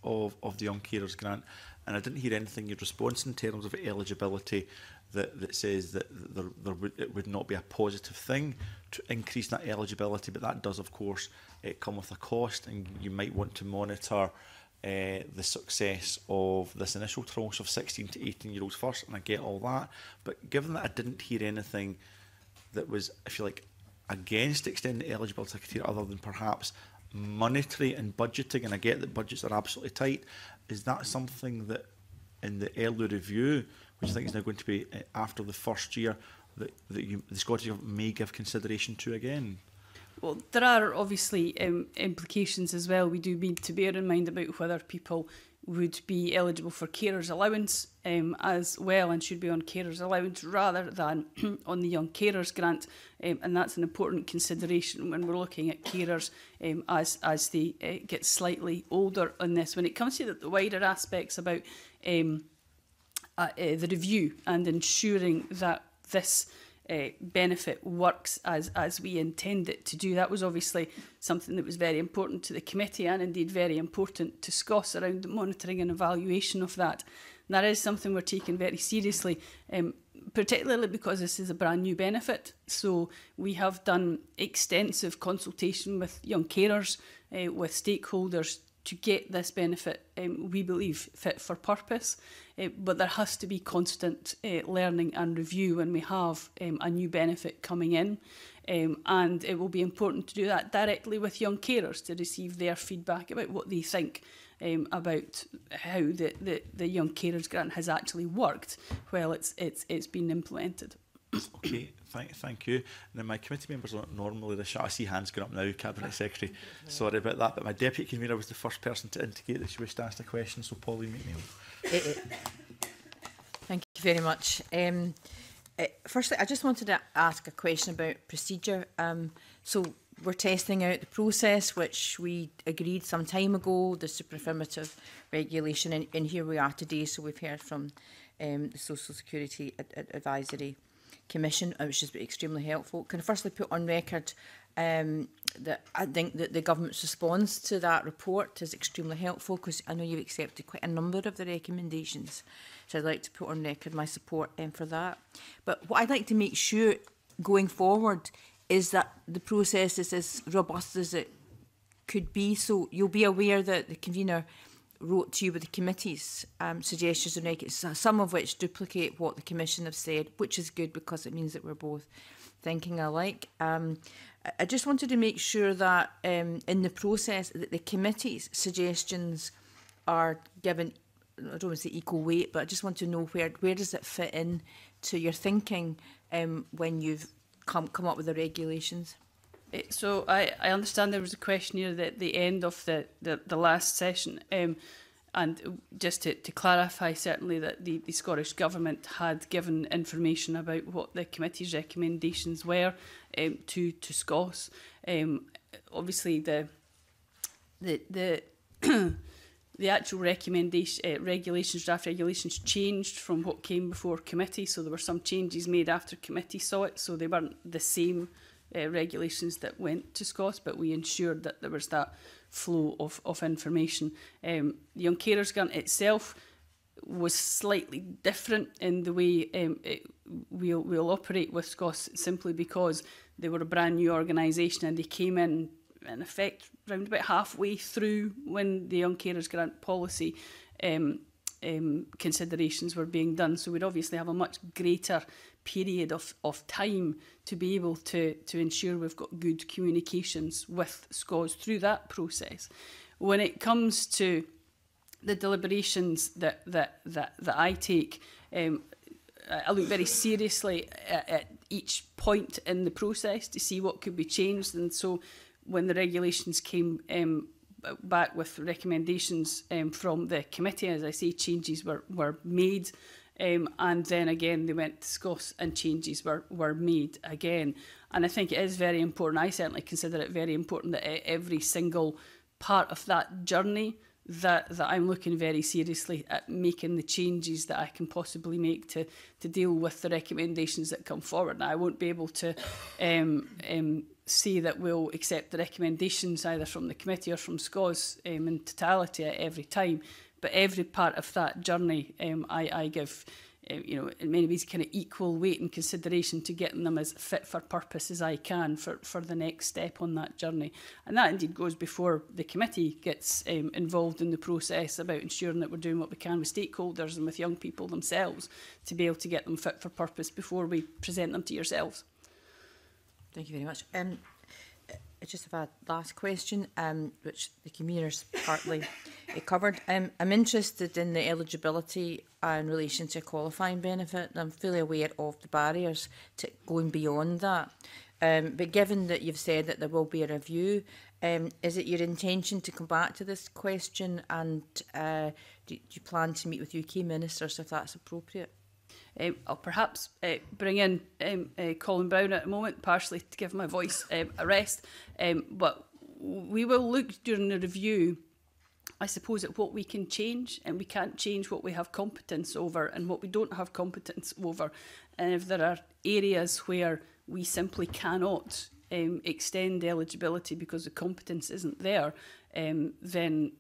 of the Young Carers Grant, and I didn't hear anything in your response in terms of eligibility that says that it would not be a positive thing to increase that eligibility, but that does of course come with a cost, and you might want to monitor the success of this initial tranche of 16 to 18-year-olds first, and I get all that. But given that I didn't hear anything that was, if you like, against extending eligibility criteria other than perhaps monetary and budgeting, and I get that budgets are absolutely tight, is that something that in the early review, which I think is now going to be after the first year, that the Scottish Government may give consideration to again? Well, there are obviously implications as well. We do need to bear in mind about whether people would be eligible for carers allowance as well, and should be on carers allowance rather than on the Young Carers Grant, and that's an important consideration when we're looking at carers as they get slightly older on this. When it comes to the wider aspects about the review and ensuring that this benefit works as we intend it to do, that was obviously something that was very important to the committee, and indeed very important to SCOS around the monitoring and evaluation of that. And that is something we're taking very seriously, particularly because this is a brand new benefit. So we have done extensive consultation with young carers, with stakeholders, to get this benefit, we believe, fit for purpose. But there has to be constant learning and review when we have a new benefit coming in. And it will be important to do that directly with young carers, to receive their feedback about what they think about how the Young Carers Grant has actually worked while it's been implemented. Okay, thank you. Now, my committee members aren't normally the shot. I see hands going up now, Cabinet Secretary. Sorry about that, but my deputy convener was the first person to indicate that she wished to ask a question, so Pauline McNeill. Thank you very much. Firstly, I just wanted to ask a question about procedure. So we're testing out the process, which we agreed some time ago, the super-affirmative regulation, and here we are today. So we've heard from the Social Security Advisory Commission, which has been extremely helpful. Can I firstly put on record that I think that the government's response to that report is extremely helpful, because I know you've accepted quite a number of the recommendations. So I'd like to put on record my support for that. But what I'd like to make sure going forward is that the process is as robust as it could be. So you'll be aware that the convener wrote to you with the committee's suggestions and recommendations, some of which duplicate what the Commission have said, which is good because it means that we're both thinking alike. I just wanted to make sure that in the process that the committee's suggestions are given, I don't want to say equal weight, but I just want to know where does it fit in to your thinking when you've come up with the regulations? So I understand there was a question here at the end of the last session, and just to clarify, certainly that the Scottish Government had given information about what the committee's recommendations were to SCOS. Obviously, the the actual recommendation, draft regulations changed from what came before committee. So there were some changes made after committee saw it. So they weren't the same regulations that went to SCOS, but we ensured that there was that flow of information. The Young Carers Grant itself was slightly different in the way we'll operate with SCOS, simply because they were a brand new organisation and they came in effect round about halfway through when the Young Carers Grant policy considerations were being done. So we'd obviously have a much greater period of time to be able to ensure we've got good communications with SCOS through that process. When it comes to the deliberations that I take, I look very seriously at each point in the process to see what could be changed. And so when the regulations came back with recommendations from the committee, as I say, changes were made. And then again, they went to SCOS and changes were made again. And I think it is very important, I certainly consider it very important, that every single part of that journey that I'm looking very seriously at making the changes that I can possibly make to deal with the recommendations that come forward. Now, I won't be able to say that we'll accept the recommendations either from the committee or from SCOS in totality at every time, but every part of that journey I give in many ways kind of equal weight and consideration to getting them as fit for purpose as I can for the next step on that journey. And that indeed goes before the committee gets involved in the process about ensuring that we're doing what we can with stakeholders and with young people themselves to be able to get them fit for purpose before we present them to yourselves. Thank you very much. I just have a last question, which the conveners partly covered. I'm interested in the eligibility in relation to a qualifying benefit. I'm fully aware of the barriers to going beyond that. But given that you've said that there will be a review, is it your intention to come back to this question, and do you plan to meet with UK ministers if that's appropriate? I'll perhaps bring in Colin Brown at a moment, partially to give my voice a rest. But we will look during the review, I suppose, at what we can change, and we can't change what we have competence over and what we don't have competence over. And if there are areas where we simply cannot extend eligibility because the competence isn't there, then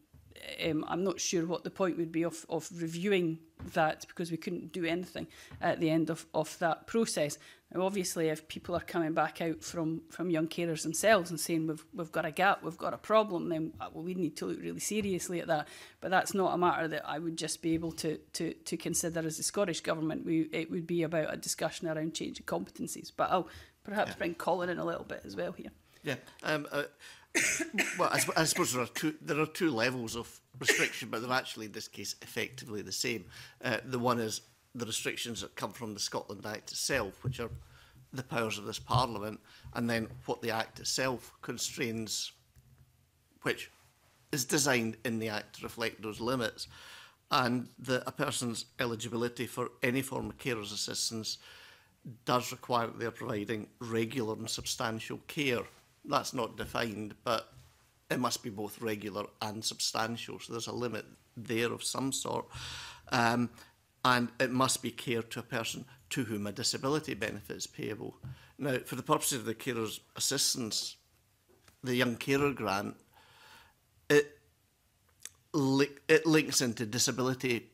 I'm not sure what the point would be of reviewing that, because we couldn't do anything at the end of that process. Now, obviously, if people are coming back out from young carers themselves and saying we've got a gap, we've got a problem, then we need to look really seriously at that. But that's not a matter that I would just be able to consider as the Scottish Government. It would be about a discussion around changing competencies. But I'll perhaps bring Colin in a little bit as well here. Yeah. Well, I suppose there are two levels of restriction, but they're actually in this case effectively the same. The one is the restrictions that come from the Scotland Act itself, which are the powers of this Parliament, and then what the Act itself constrains, which is designed in the Act to reflect those limits, and that a person's eligibility for any form of carers assistance does require that they are providing regular and substantial care. That's not defined, but it must be both regular and substantial. So there's a limit there of some sort. And it must be care to a person to whom a disability benefit is payable. Now, for the purposes of the carers assistance, the Young Carer Grant, it links into disability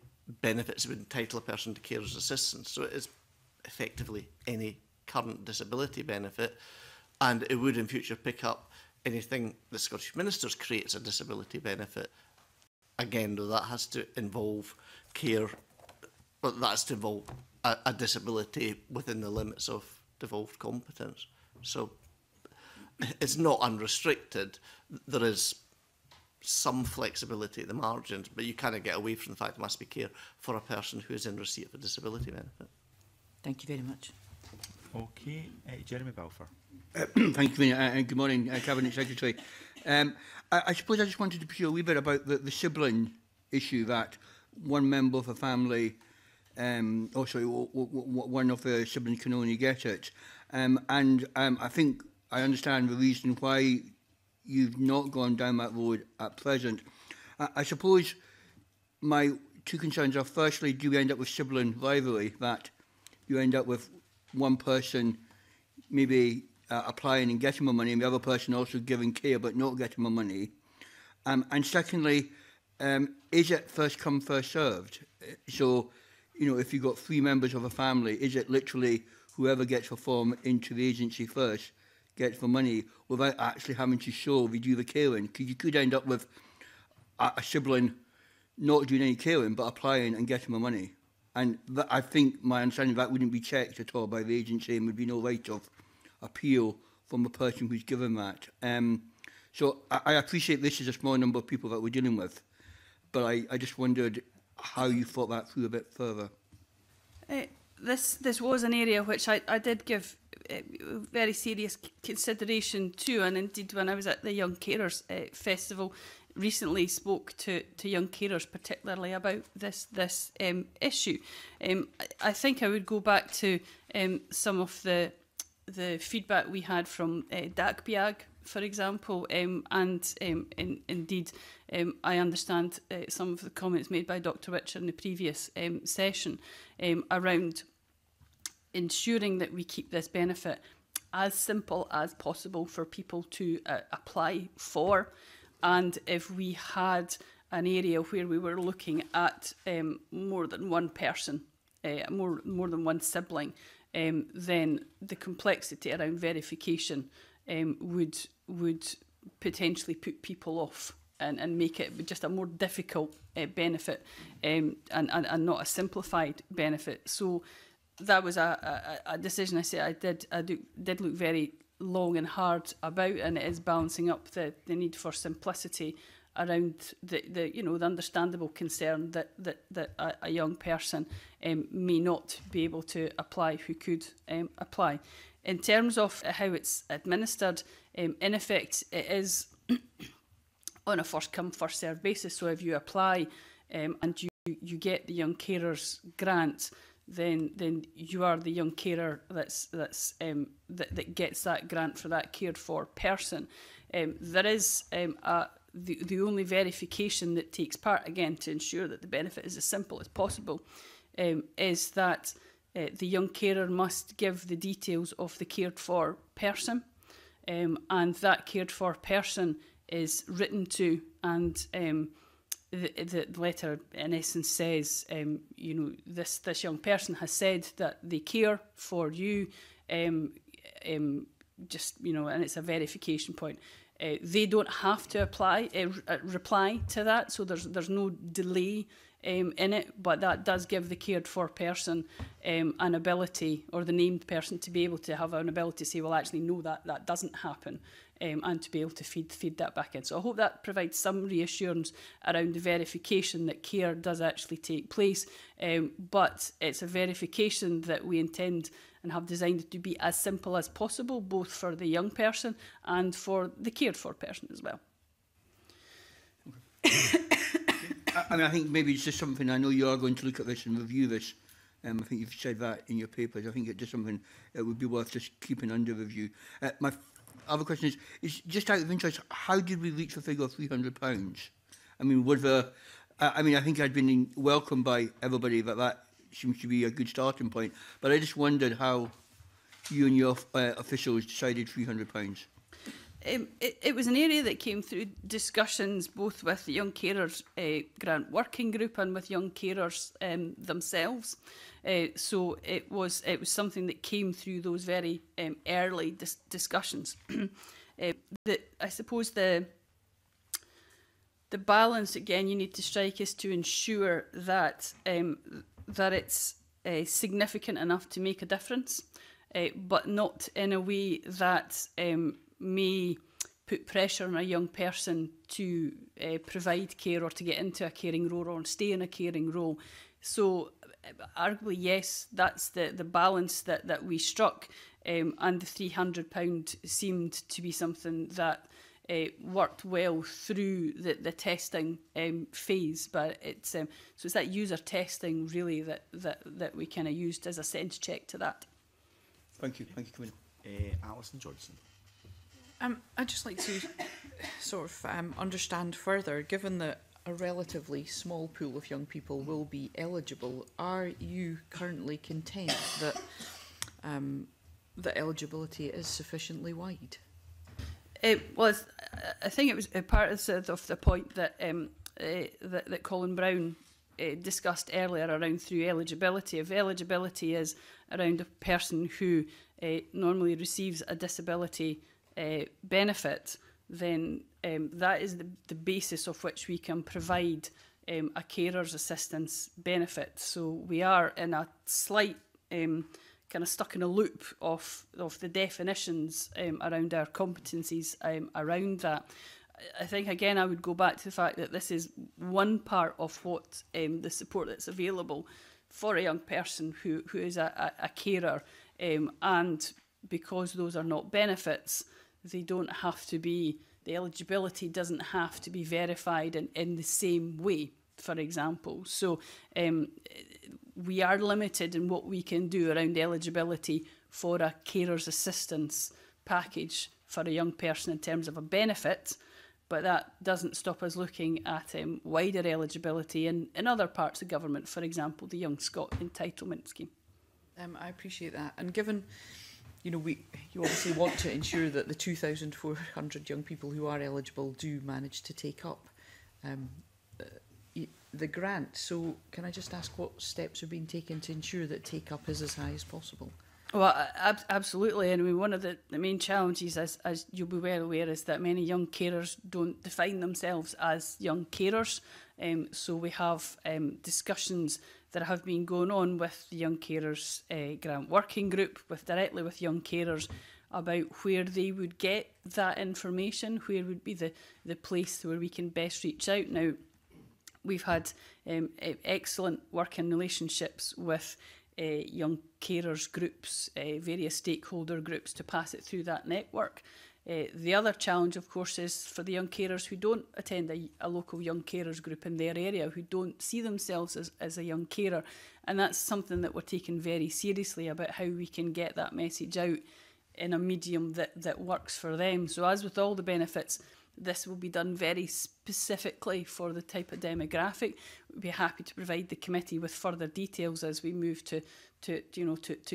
benefits that would entitle a person to carers assistance. So it is effectively any current disability benefit. And it would in future pick up anything the Scottish Ministers create as a disability benefit. Again, though, that has to involve care, but that's to involve a disability within the limits of devolved competence. So it's not unrestricted. There is some flexibility at the margins, but you cannot get away from the fact there must be care for a person who is in receipt of a disability benefit. Thank you very much. Okay, Jeremy Balfour. Thank you, and good morning, Cabinet Secretary. I suppose I just wanted to pursue a wee bit about the sibling issue, that one member of a family, one of the siblings can only get it. I think I understand the reason why you've not gone down that road at present. I suppose my two concerns are, firstly, do we end up with sibling rivalry, that you end up with one person maybe applying and getting more money, and the other person also giving care but not getting more money? And secondly, is it first come, first served? So, you know, if you've got 3 members of a family, is it literally whoever gets a form into the agency first gets the money without actually having to show they do the caring? Because you could end up with a sibling not doing any caring but applying and getting the money. And that, I think my understanding that wouldn't be checked at all by the agency, and would be no right of appeal from the person who's given that. So I appreciate this is a small number of people that we're dealing with, but I just wondered how you thought that through a bit further. This was an area which I did give very serious consideration to, and indeed when I was at the Young Carers Festival recently spoke to young carers particularly about this issue. I think I would go back to some of the feedback we had from DACBIAG, for example, and indeed I understand some of the comments made by Dr Witcher in the previous session around ensuring that we keep this benefit as simple as possible for people to apply for. And if we had an area where we were looking at more than one person, more than one sibling, then the complexity around verification would potentially put people off and make it just a more difficult benefit and not a simplified benefit. So that was a decision I did look very long and hard about, and it is balancing up the need for simplicity around the understandable concern that a young person may not be able to apply who could apply. In terms of how it's administered, in effect it is on a first come first served basis. So if you apply and you get the Young Carers grant, then you are the young carer that gets that grant for that cared for person. There is the only verification that takes part, again, to ensure that the benefit is as simple as possible, is that the young carer must give the details of the cared for person, and that cared for person is written to, and the letter in essence says, this young person has said that they care for you, just, and it's a verification point. They don't have to reply to that, so there's no delay in it, but that does give the cared for person an ability, or the named person, to be able to have an ability to say, well, actually, no, that doesn't happen, and to be able to feed that back in. So I hope that provides some reassurance around the verification that care does actually take place, but it's a verification that we intend and have designed to be as simple as possible, both for the young person and for the cared for person as well. I think maybe it's just something, I know you are going to look at this and review this. I think you've said that in your papers. I think it's just something that would be worth just keeping under review. My other question is just out of interest, how did we reach the figure of £300? I mean, I think I'd been welcomed by everybody that seems to be a good starting point, but I just wondered how you and your officials decided £300. It was an area that came through discussions both with the Young Carers Grant Working Group and with Young Carers themselves. So it was something that came through those very early discussions. I suppose the balance, again, you need to strike is to ensure that that it's significant enough to make a difference, but not in a way that may put pressure on a young person to provide care or to get into a caring role or stay in a caring role. So arguably, yes, that's the balance that we struck, and the £300 seemed to be something that worked well through the testing phase. But so it's that user testing really that we kind of used as a sense check to that. Thank you, Commissioner. Alison Johnson. I'd just like to sort of understand further, given that a relatively small pool of young people will be eligible, are you currently content that the eligibility is sufficiently wide? I think it was part of the point that that Colin Brown discussed earlier around through eligibility. If eligibility is around a person who normally receives a disability benefit, then that is the basis of which we can provide a carer's assistance benefit. So we are in a slight kind of stuck in a loop of the definitions around our competencies around that. I think, again, I would go back to the fact that this is one part of what the support that's available for a young person who is a carer, and because those are not benefits, they don't have to be, the eligibility doesn't have to be verified in the same way, for example. So we are limited in what we can do around eligibility for a carer's assistance package for a young person in terms of a benefit, but that doesn't stop us looking at wider eligibility in other parts of government, for example, the Young Scot Entitlement Scheme. I appreciate that. And given, you obviously want to ensure that the 2,400 young people who are eligible do manage to take up the grant. So can I just ask what steps are being taken to ensure that take-up is as high as possible? Well, absolutely. And I mean, one of the main challenges, as you'll be well aware, is that many young carers don't define themselves as young carers. So we have discussions that have been going on with the Young Carers Grant Working Group, directly with young carers, about where they would get that information, where would be the place where we can best reach out. Now, we've had excellent working relationships with young carers groups, various stakeholder groups, to pass it through that network. The other challenge, of course, is for the young carers who don't attend a local young carers group in their area, who don't see themselves as a young carer. And that's something that we're taking very seriously, about how we can get that message out in a medium that works for them. So as with all the benefits, this will be done very specifically for the type of demographic. We'd be happy to provide the committee with further details as we move to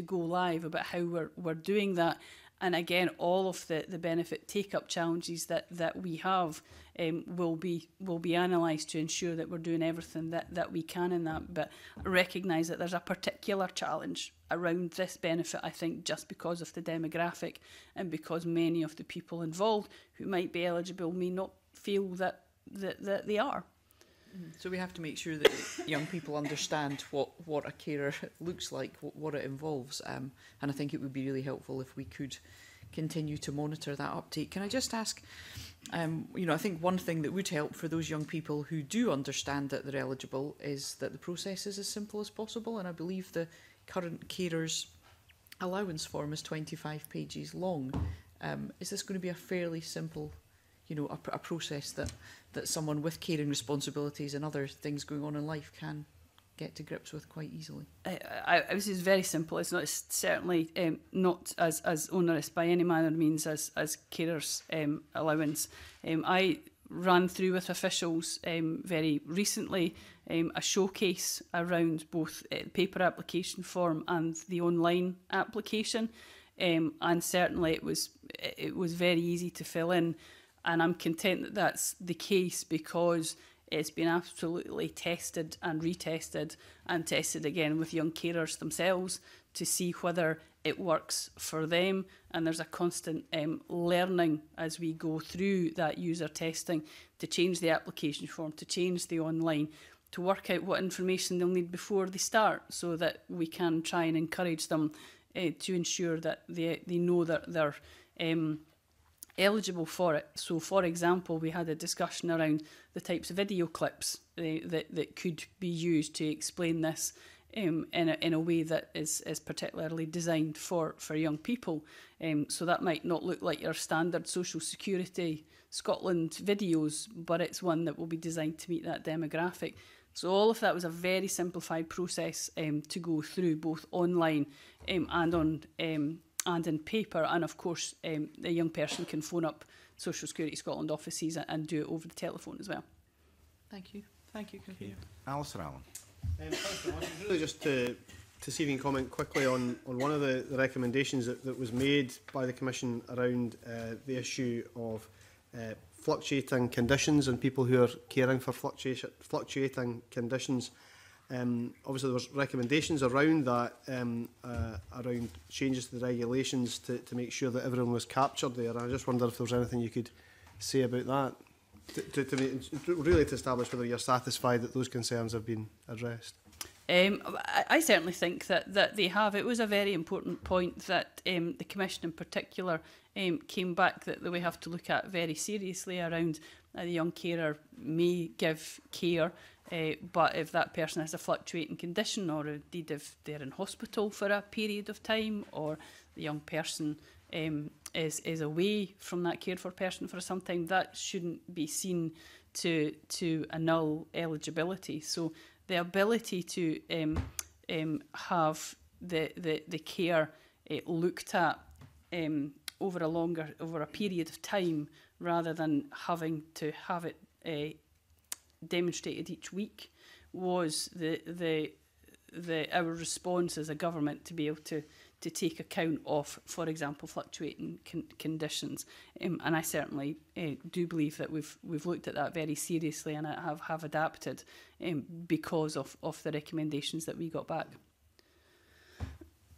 go live about how we're doing that. And again, all of the benefit take-up challenges that we have will be analysed to ensure that we're doing everything that we can in that. But I recognise that there's a particular challenge around this benefit, I think, just because of the demographic and because many of the people involved who might be eligible may not feel that they are. So we have to make sure that young people understand what a carer looks like, what it involves. And I think it would be really helpful if we could continue to monitor that uptake. Can I just ask, I think one thing that would help for those young people who do understand that they're eligible is that the process is as simple as possible. And I believe the current carers allowance form is 25 pages long. Is this going to be a fairly simple, a process that someone with caring responsibilities and other things going on in life can get to grips with quite easily? This is very simple. It's certainly not as onerous by any manner of means as carers allowance. I ran through with officials very recently a showcase around both the paper application form and the online application, and certainly it was very easy to fill in. And I'm content that that's the case because it's been absolutely tested and retested and tested again with young carers themselves to see whether it works for them. And there's a constant learning as we go through that user testing to change the application form, to change the online, to work out what information they'll need before they start so that we can try and encourage them to ensure that they know that they're eligible for it. So, for example, we had a discussion around the types of video clips that could be used to explain this in a way that is particularly designed for young people. So that might not look like your standard Social Security Scotland videos, but it's one that will be designed to meet that demographic. So all of that was a very simplified process to go through, both online and in paper. And of course, a young person can phone up Social Security Scotland offices and do it over the telephone as well. Thank you. Thank you, Convener. Alistair Allen. Thanks very much. Really just to see if you can comment quickly on one of the recommendations that was made by the Commission around the issue of fluctuating conditions and people who are caring for fluctuating conditions. Obviously, there was recommendations around that, around changes to the regulations to make sure that everyone was captured there. And I just wonder if there was anything you could say about that, really to establish whether you're satisfied that those concerns have been addressed. I certainly think that they have. It was a very important point that the Commission in particular came back that we have to look at very seriously around the young carer may give care, but if that person has a fluctuating condition, or indeed if they're in hospital for a period of time, or the young person is away from that cared for person for some time, that shouldn't be seen to annul eligibility. So the ability to have the care looked at over a period of time, rather than having to have it demonstrated each week, was our response as a government to be able to take account of, for example, fluctuating conditions. And I certainly do believe that we've looked at that very seriously, and have adapted because of the recommendations that we got back.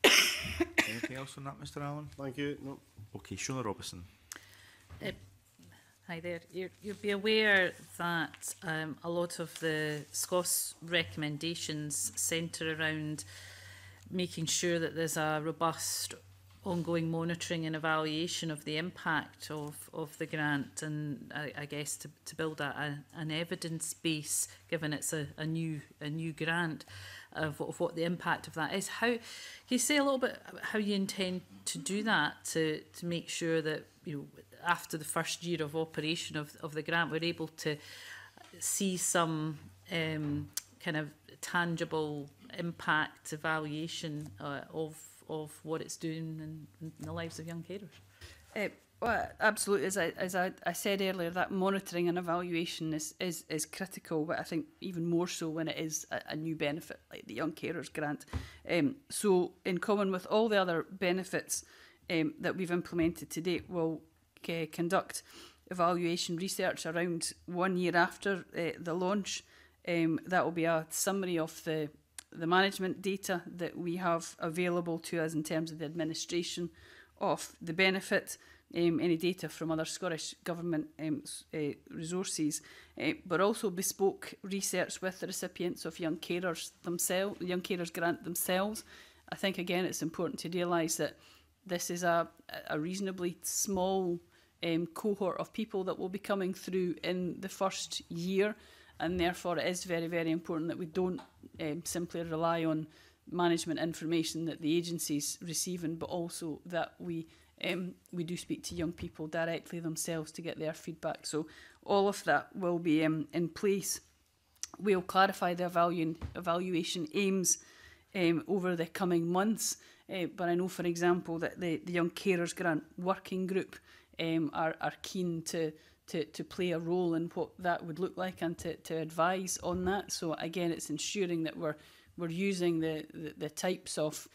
Anything else on that, Mr Allen? Thank you. No. Okay, Shona Robertson. Hi there. You'll be aware that a lot of the SCOS recommendations centre around making sure that there's a robust ongoing monitoring and evaluation of the impact of the grant, and I guess to build an evidence base, given it's a new grant, of what the impact of that is. Can you say a little bit about how you intend to do that, to make sure that, you know, after the first year of operation of the grant, we're able to see some kind of tangible impact evaluation of what it's doing in the lives of young carers? Well, absolutely. As I said earlier, that monitoring and evaluation is critical, but I think even more so when it is a new benefit like the Young Carers Grant. So in common with all the other benefits that we've implemented to date, we'll conduct evaluation research around 1 year after the launch. That will be a summary of the management data that we have available to us in terms of the administration of the benefit, any data from other Scottish Government resources, but also bespoke research with the recipients of Young Carers themselves, the Young Carers Grant themselves. I think, again, it's important to realise that this is a reasonably small cohort of people that will be coming through in the first year, and therefore it is very, very important that we don't simply rely on management information that the agency's receiving, but also that we do speak to young people directly themselves to get their feedback. So all of that will be in place. We'll clarify the evaluation aims over the coming months, but I know, for example, that the Young Carers Grant Working Group are keen to play a role in what that would look like and to advise on that. So again, it's ensuring that we're using the types of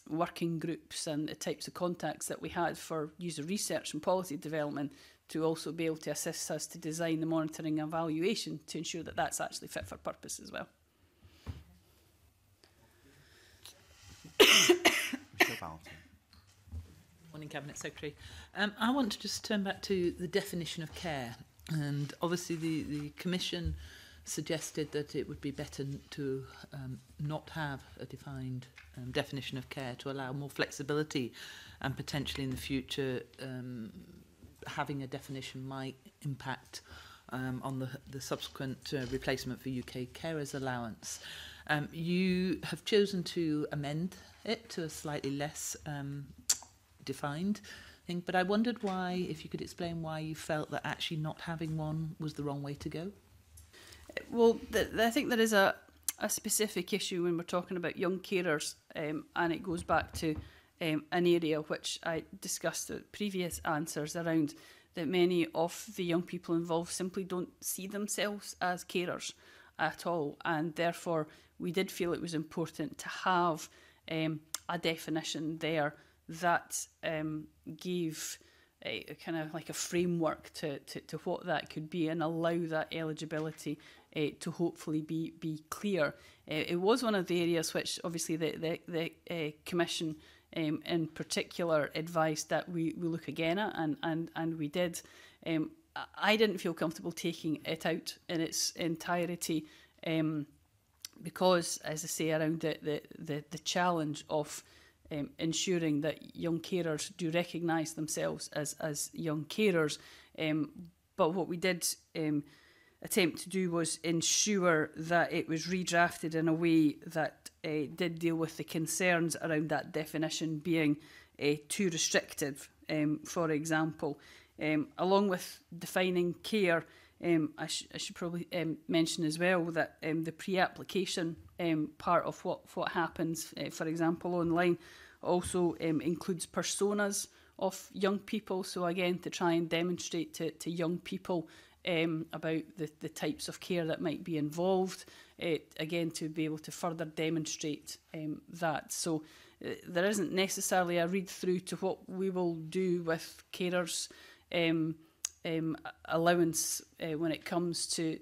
working groups and the types of contacts that we had for user research and policy development to also be able to assist us to design the monitoring and evaluation to ensure that that's actually fit for purpose as well. Michelle Ballantyne. Morning, Cabinet Secretary. I want to just turn back to the definition of care. And obviously the Commission suggested that it would be better to not have a defined definition of care, to allow more flexibility, and potentially in the future having a definition might impact on the subsequent replacement for UK carers allowance. You have chosen to amend it to a slightly less defined thing, but I wondered why, if you could explain why you felt that actually not having one was the wrong way to go. Well, I think there is a specific issue when we're talking about young carers, and it goes back to an area which I discussed in previous answers around that many of the young people involved simply don't see themselves as carers at all, and therefore we did feel it was important to have a definition there that gave a kind of like a framework to what that could be, and allow that eligibility to hopefully be clear. It was one of the areas which obviously the Commission in particular advised that we look again at, and we did. I didn't feel comfortable taking it out in its entirety because, as I say, around the challenge of ensuring that young carers do recognise themselves as young carers. But what we did attempt to do was ensure that it was redrafted in a way that did deal with the concerns around that definition being too restrictive. For example, along with defining care, I should probably mention as well that the pre-application part of what happens, for example, online, also includes personas of young people. So again, to try and demonstrate to young people about the types of care that might be involved, again, to be able to further demonstrate that. So there isn't necessarily a read-through to what we will do with carers' allowance when it comes to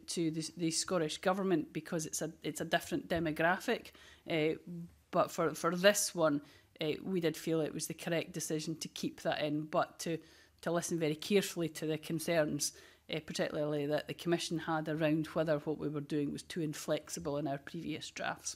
the Scottish Government, because it's a different demographic. But for this one, we did feel it was the correct decision to keep that in, but to listen very carefully to the concerns, particularly that the Commission had around whether what we were doing was too inflexible in our previous drafts.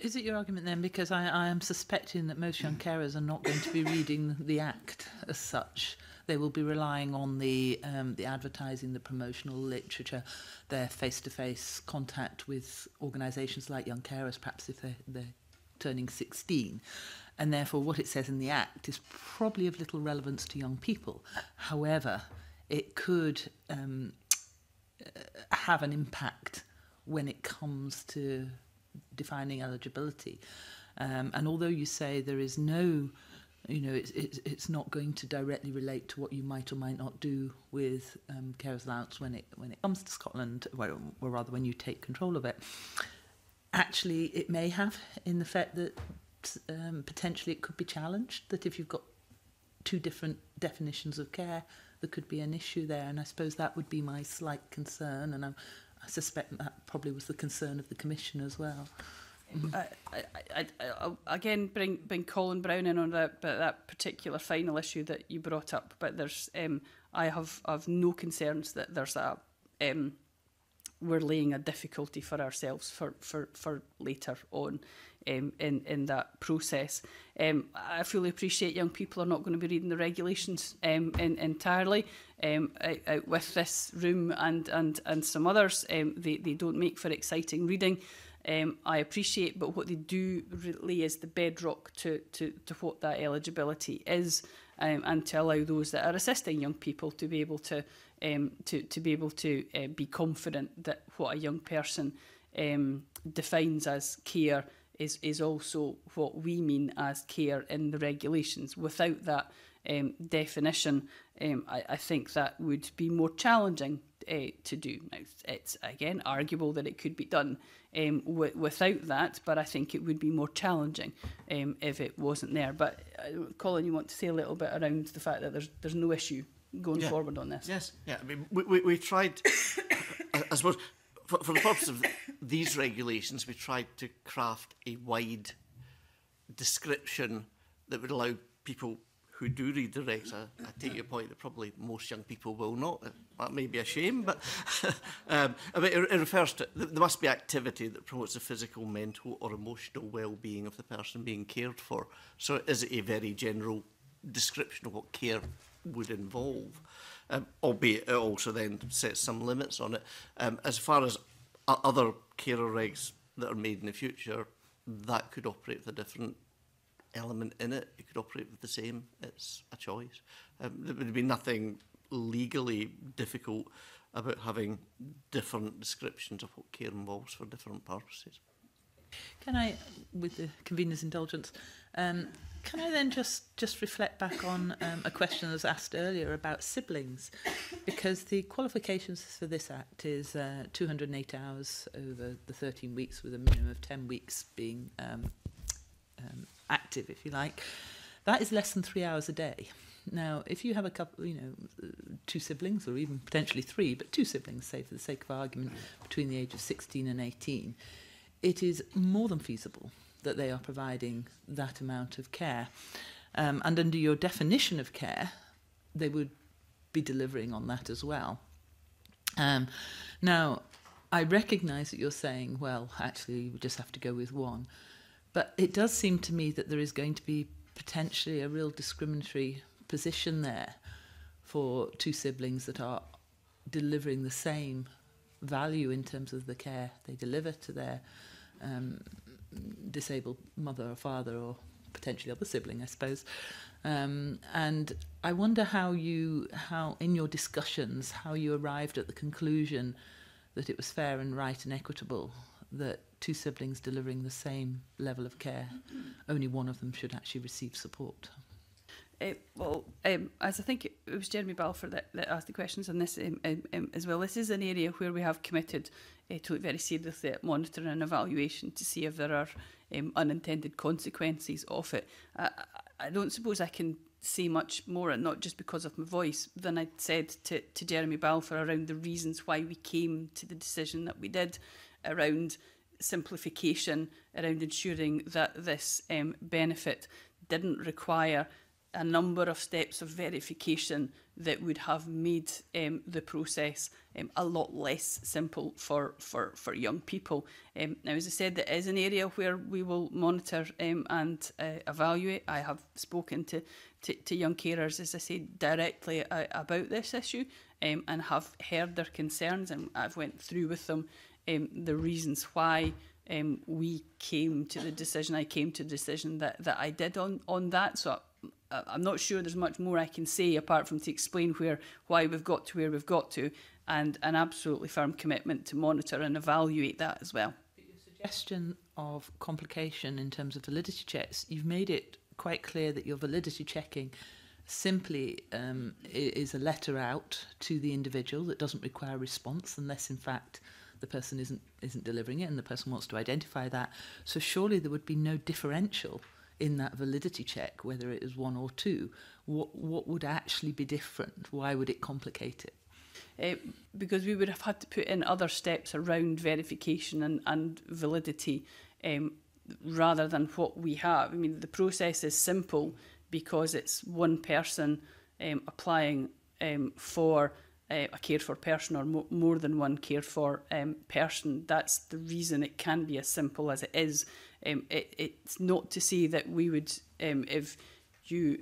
Is it your argument then, because I am suspecting that most young carers are not going to be reading the Act as such. They will be relying on the advertising, the promotional literature, their face-to-face contact with organisations like Young Carers, perhaps if they're turning 16. And therefore what it says in the Act is probably of little relevance to young people. However, it could have an impact when it comes to defining eligibility. And although you say there is no, it's not going to directly relate to what you might or might not do with carers allowance when it comes to Scotland, or rather when you take control of it, actually it may have, in the fact that potentially it could be challenged, that if you've got two different definitions of care, there could be an issue there. And I suppose that would be my slight concern, and I suspect that probably was the concern of the Commission as well. I'll again bring Colin Brown in on that particular final issue that you brought up, but there's I have no concerns that there's a we're laying a difficulty for ourselves for later on in that process. I fully appreciate young people are not going to be reading the regulations entirely. With this room and some others, they don't make for exciting reading. I appreciate, but what they do really is the bedrock to what that eligibility is, and to allow those that are assisting young people to be able to be confident that what a young person defines as care is also what we mean as care in the regulations. Without that definition, I think that would be more challenging to do. Now, it's again arguable that it could be done without that, but I think it would be more challenging if it wasn't there. But Colin, you want to say a little bit around the fact that there's no issue going forward on this? Yes, yeah. I mean, we tried, I suppose, for the purpose of these regulations, we tried to craft a wide description that would allow people who do read the regs. I take your point that probably most young people will not. That may be a shame, but I mean, it refers to, there must be activity that promotes the physical, mental or emotional well-being of the person being cared for. So is it a very general description of what care would involve, albeit it also then sets some limits on it. As far as other carer regs that are made in the future, that could operate with a different element in it. It could operate with the same. It's a choice. There would be nothing legally difficult about having different descriptions of what care involves for different purposes. Can I, with the convener's indulgence, can Can I then just reflect back on a question that was asked earlier about siblings? Because the qualifications for this Act is 208 hours over the 13 weeks with a minimum of 10 weeks being active, if you like. That is less than 3 hours a day. Now, if you have a couple, two siblings, or even potentially three, but two siblings, say, for the sake of argument, between the age of 16 and 18, it is more than feasible that they are providing that amount of care. And under your definition of care, they would be delivering on that as well. Now, I recognise that you're saying, well, actually, we just have to go with one. But it does seem to me that there is going to be potentially a real discriminatory position there for two siblings that are delivering the same value in terms of the care they deliver to their disabled mother or father or potentially other sibling, I suppose. And I wonder how in your discussions, how you arrived at the conclusion that it was fair and right and equitable that two siblings delivering the same level of care, only one of them should actually receive support. As I think it was Jeremy Balfour that asked the questions on this as well, this is an area where we have committed to look very seriously at monitoring and evaluation to see if there are unintended consequences of it. I don't suppose I can say much more, and not just because of my voice, than I said to Jeremy Balfour around the reasons why we came to the decision that we did around simplification, around ensuring that this benefit didn't require a number of steps of verification that would have made the process a lot less simple for young people. Now, as I said, that is an area where we will monitor and evaluate. I have spoken to young carers, as I said, directly about this issue and have heard their concerns, and I've went through with them the reasons why we came to the decision. I came to the decision that I did on that. So I'm not sure there's much more I can say apart from to explain why we've got to where we've got to, and an absolutely firm commitment to monitor and evaluate that as well. Your suggestion of complication in terms of validity checks, you've made it quite clear that your validity checking simply is a letter out to the individual that doesn't require response unless in fact the person isn't delivering it and the person wants to identify that. So surely there would be no differential in that validity check, whether it is one or two. What would actually be different? Why would it complicate it? Because we would have had to put in other steps around verification and validity rather than what we have. I mean, the process is simple because it's one person applying for a cared for person or more than one cared for person. That's the reason it can be as simple as it is. It's not to say that we would, if you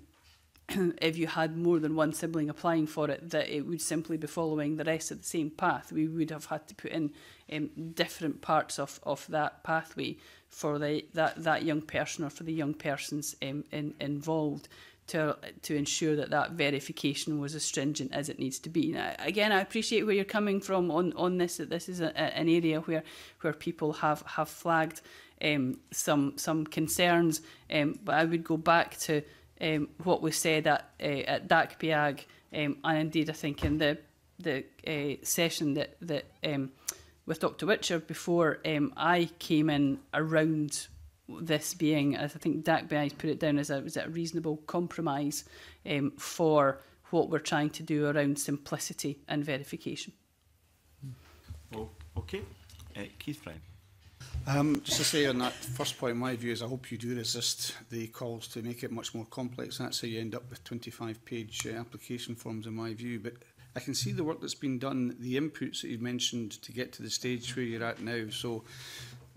had more than one sibling applying for it, that it would simply be following the rest of the same path. We would have had to put in different parts of that pathway for that young person or for the young persons involved to ensure that verification was as stringent as it needs to be. Now, again, I appreciate where you're coming from on this. That this is an area where people have flagged some concerns, but I would go back to what was said at DACPIAG, and indeed I think in the session that with Dr Witcher before I came in around this being, as I think DACPIAG put it down, as a reasonable compromise for what we're trying to do around simplicity and verification. Oh, okay. Keith Brown. Just to say on that first point, my view is I hope you do resist the calls to make it much more complex. That's how you end up with 25-page application forms, in my view. But I can see the work that's been done, the inputs that you've mentioned to get to the stage where you're at now. So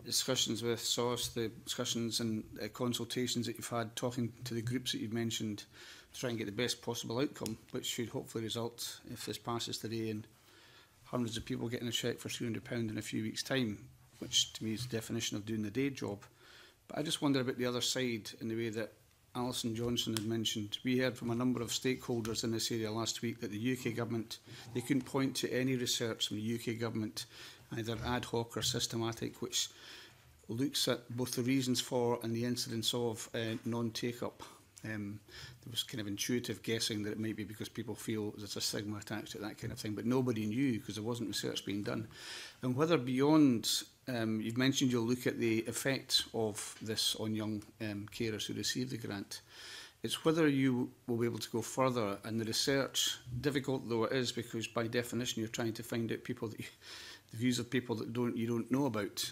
discussions with SOS, the discussions and consultations that you've had, talking to the groups that you've mentioned, to try and get the best possible outcome, which should hopefully result, if this passes today, in hundreds of people getting a cheque for £300 in a few weeks' time, which to me is the definition of doing the day job. But I just wonder about the other side, in the way that Alison Johnson had mentioned. We heard from a number of stakeholders in this area last week that the UK government, they couldn't point to any research from the UK government, either ad hoc or systematic, which looks at both the reasons for and the incidence of non-take-up There was kind of intuitive guessing that it might be because people feel there's a stigma attached to that kind of thing, but nobody knew because there wasn't research being done. And whether beyond, you've mentioned you'll look at the effect of this on young carers who receive the grant. It's whether you will be able to go further, and the research, difficult though it is, because by definition you're trying to find out people that the views of people that you don't know about.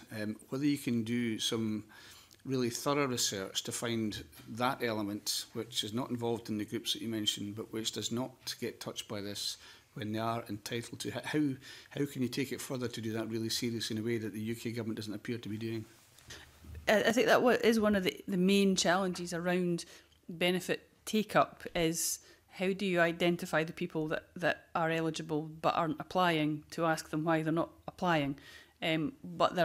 Whether you can do some really thorough research to find that element which is not involved in the groups that you mentioned, but which does not get touched by this when they are entitled to. How can you take it further to do that really seriously in a way that the UK government doesn't appear to be doing? I think that is one of the main challenges around benefit take-up is how do you identify the people that are eligible but aren't applying, to ask them why they're not applying. But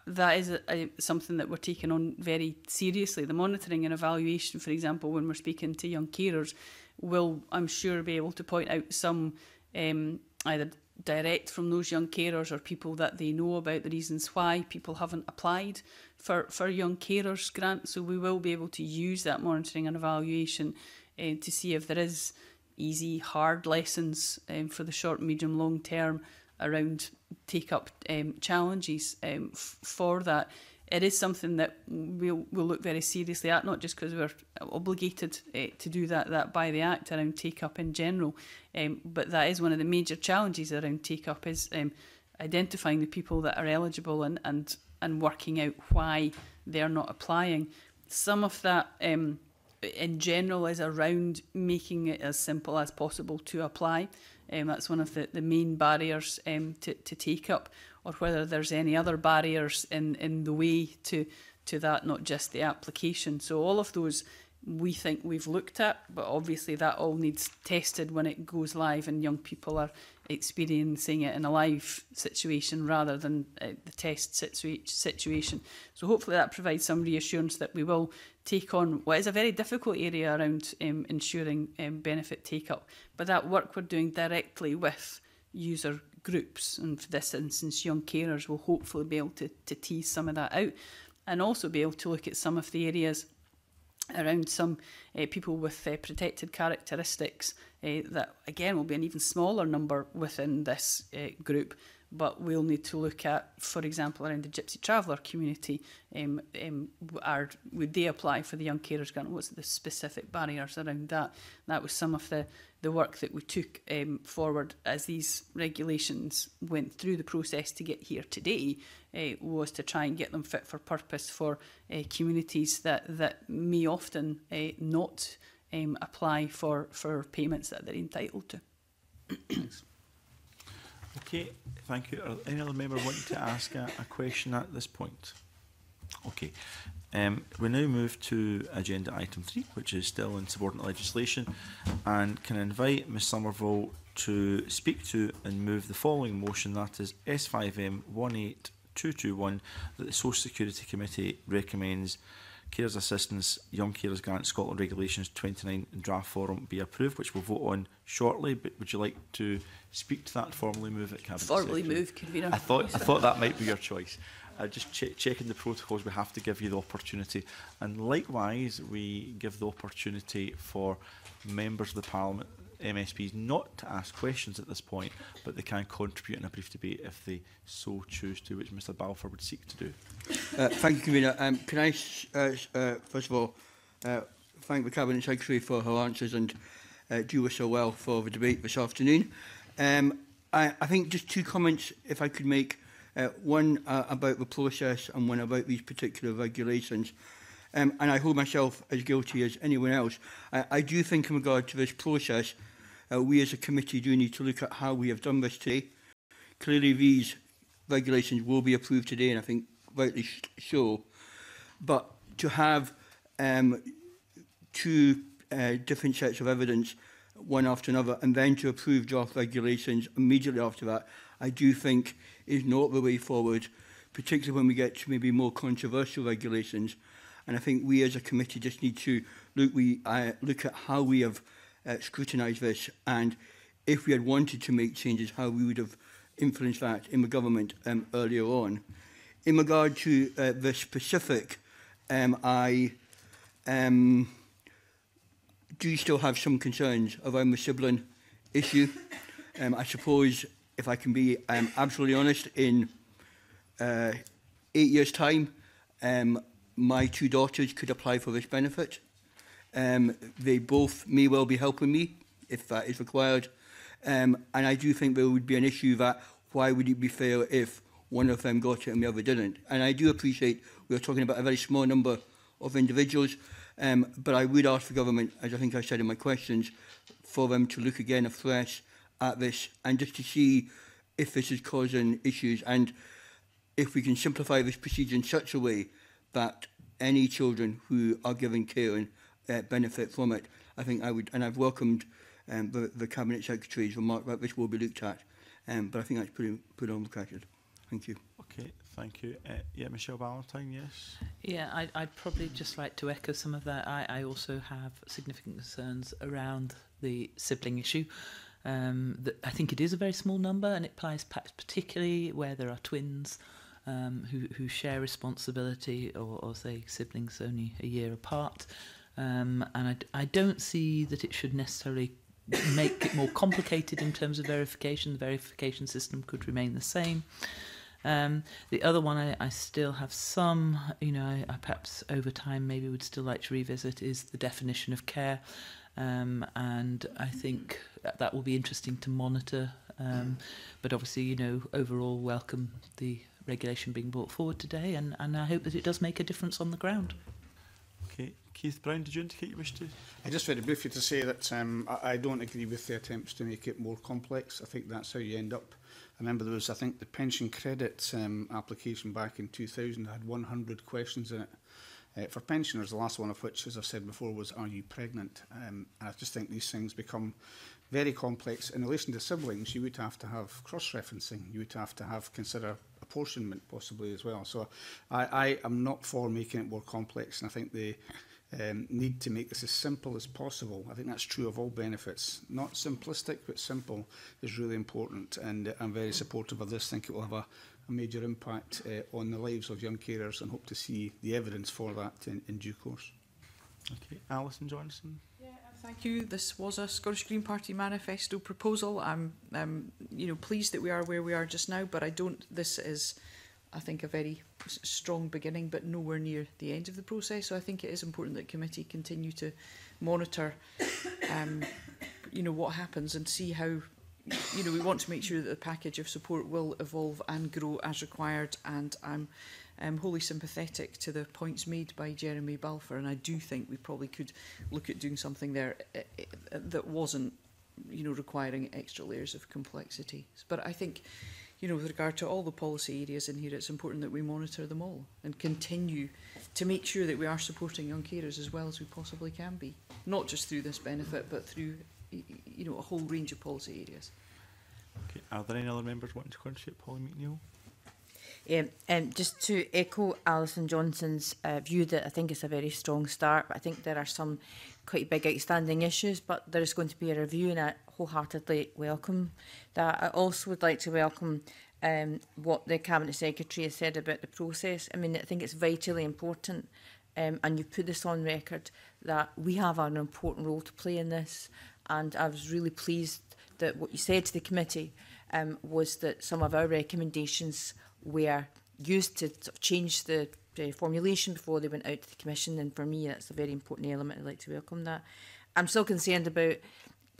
that is something that we're taking on very seriously. The monitoring and evaluation, for example, when we're speaking to young carers, will, I'm sure, be able to point out some either direct from those young carers or people that they know about the reasons why people haven't applied for young carers grants. So we will be able to use that monitoring and evaluation to see if there is easy, hard lessons for the short, medium, long term around take-up challenges for that. It is something that we'll look very seriously at, not just because we're obligated to do that by the Act around take-up in general, but that is one of the major challenges around take-up is identifying the people that are eligible and working out why they're not applying. Some of that in general is around making it as simple as possible to apply. That's one of the main barriers to take up, or whether there's any other barriers in the way to that, not just the application. So all of those we think we've looked at, but obviously that all needs tested when it goes live and young people are experiencing it in a live situation rather than the test situation. So hopefully that provides some reassurance that we will take on what is a very difficult area around ensuring benefit take-up. But that work we're doing directly with user groups, and for this instance young carers, will hopefully be able to tease some of that out, and also be able to look at some of the areas around some people with protected characteristics that again will be an even smaller number within this group, but we'll need to look at, for example, around the Gypsy Traveller community. Would they apply for the Young Carers Grant? What's the specific barriers around that? That was some of the work that we took forward as these regulations went through the process to get here today, was to try and get them fit for purpose for communities that may often not apply for payments that they're entitled to. Okay, thank you. Are any other member wanting to ask a question at this point? Okay. We now move to agenda item 3, which is still in subordinate legislation, and can I invite Ms Somerville to speak to and move the following motion, that is S5M 18221, that the Social Security Committee recommends Carers Assistance Young Carers Grant Scotland Regulations 29 in draft form be approved, which we'll vote on shortly. But would you like to speak to that, formally move it, Cabinet Formally Secretary? move, convener. I thought that might be your choice. Just checking the protocols, we have to give you the opportunity, and likewise we give the opportunity for members of the Parliament, MSPs, not to ask questions at this point, but they can contribute in a brief debate if they so choose to, which Mr Balfour would seek to do. Thank you, Convener. Can I, first of all, thank the Cabinet Secretary for her answers and do her so well for the debate this afternoon. I think just two comments, if I could make, one about the process and one about these particular regulations. And I hold myself as guilty as anyone else. I do think in regard to this process, we as a committee do need to look at how we have done this today. Clearly these regulations will be approved today, and I think rightly so. But to have two different sets of evidence, one after another, and then to approve draft regulations immediately after that, I do think is not the way forward, particularly when we get to maybe more controversial regulations. And I think we as a committee just need to look at how we have scrutinised this, and if we had wanted to make changes, how we would have influenced that in the government earlier on. In regard to the specific, I do still have some concerns around the sibling issue. I suppose, if I can be absolutely honest, in 8 years' time, my 2 daughters could apply for this benefit. They both may well be helping me if that is required. And I do think there would be an issue that why would it be fair if one of them got it and the other didn't? And I do appreciate we're talking about a very small number of individuals, but I would ask the government, as I think I said in my questions, for them to look again afresh at this and just to see if this is causing issues and if we can simplify this procedure in such a way that any children who are given care benefit from it. I think I would, and I've welcomed the Cabinet Secretary's remark that this will be looked at, but I think that's pretty complicated. Thank you. Okay, thank you. Yeah, Michelle Ballantyne, yes? Yeah, I'd probably just like to echo some of that. I also have significant concerns around the sibling issue. I think it is a very small number, and it applies particularly where there are twins who share responsibility, or say siblings only a year apart. And I don't see that it should necessarily make it more complicated in terms of verification. The verification system could remain the same. The other one I still have some, I perhaps over time maybe would still like to revisit is the definition of care. And I think that will be interesting to monitor. But obviously, overall welcome the regulation being brought forward today, and I hope that it does make a difference on the ground. Okay, Keith Brown, did you indicate you wish to? Just very briefly to say that I don't agree with the attempts to make it more complex. I think that's how you end up. I remember there was, I think, the pension credit application back in 2000 had 100 questions in it. For pensioners, the last one of which, as I've said before, was, are you pregnant? I just think these things become very complex. In relation to siblings, you would have to have cross-referencing. You would have to consider apportionment possibly as well. So I am not for making it more complex, and I think they need to make this as simple as possible. I think that's true of all benefits. Not simplistic, but simple is really important, and I'm very supportive of this. I think it will have a major impact on the lives of young carers, and hope to see the evidence for that in due course. Okay, Alison Johnson. Yeah, thank you. This was a Scottish Green Party manifesto proposal. I'm pleased that we are where we are just now, but this is, I think, a very strong beginning, but nowhere near the end of the process. So I think it is important that committee continue to monitor, what happens and see how, we want to make sure that the package of support will evolve and grow as required. And I'm wholly sympathetic to the points made by Jeremy Balfour, and I do think we probably could look at doing something there that wasn't, requiring extra layers of complexity. But I think, with regard to all the policy areas in here, it's important that we monitor them all and continue to make sure that we are supporting young carers as well as we possibly can be, not just through this benefit, but through, a whole range of policy areas. Okay, are there any other members wanting to contribute? Polly McNeill? Just to echo Alison Johnson's view that I think it's a very strong start, but I think there are some quite big outstanding issues, but there is going to be a review, and I wholeheartedly welcome that. I also would like to welcome what the Cabinet Secretary has said about the process. I mean, I think it's vitally important, and you've put this on record, that we have an important role to play in this, and I was really pleased that what you said to the committee was that some of our recommendations were used to sort of change the formulation before they went out to the Commission, and for me that's a very important element. I'd like to welcome that. I'm still concerned about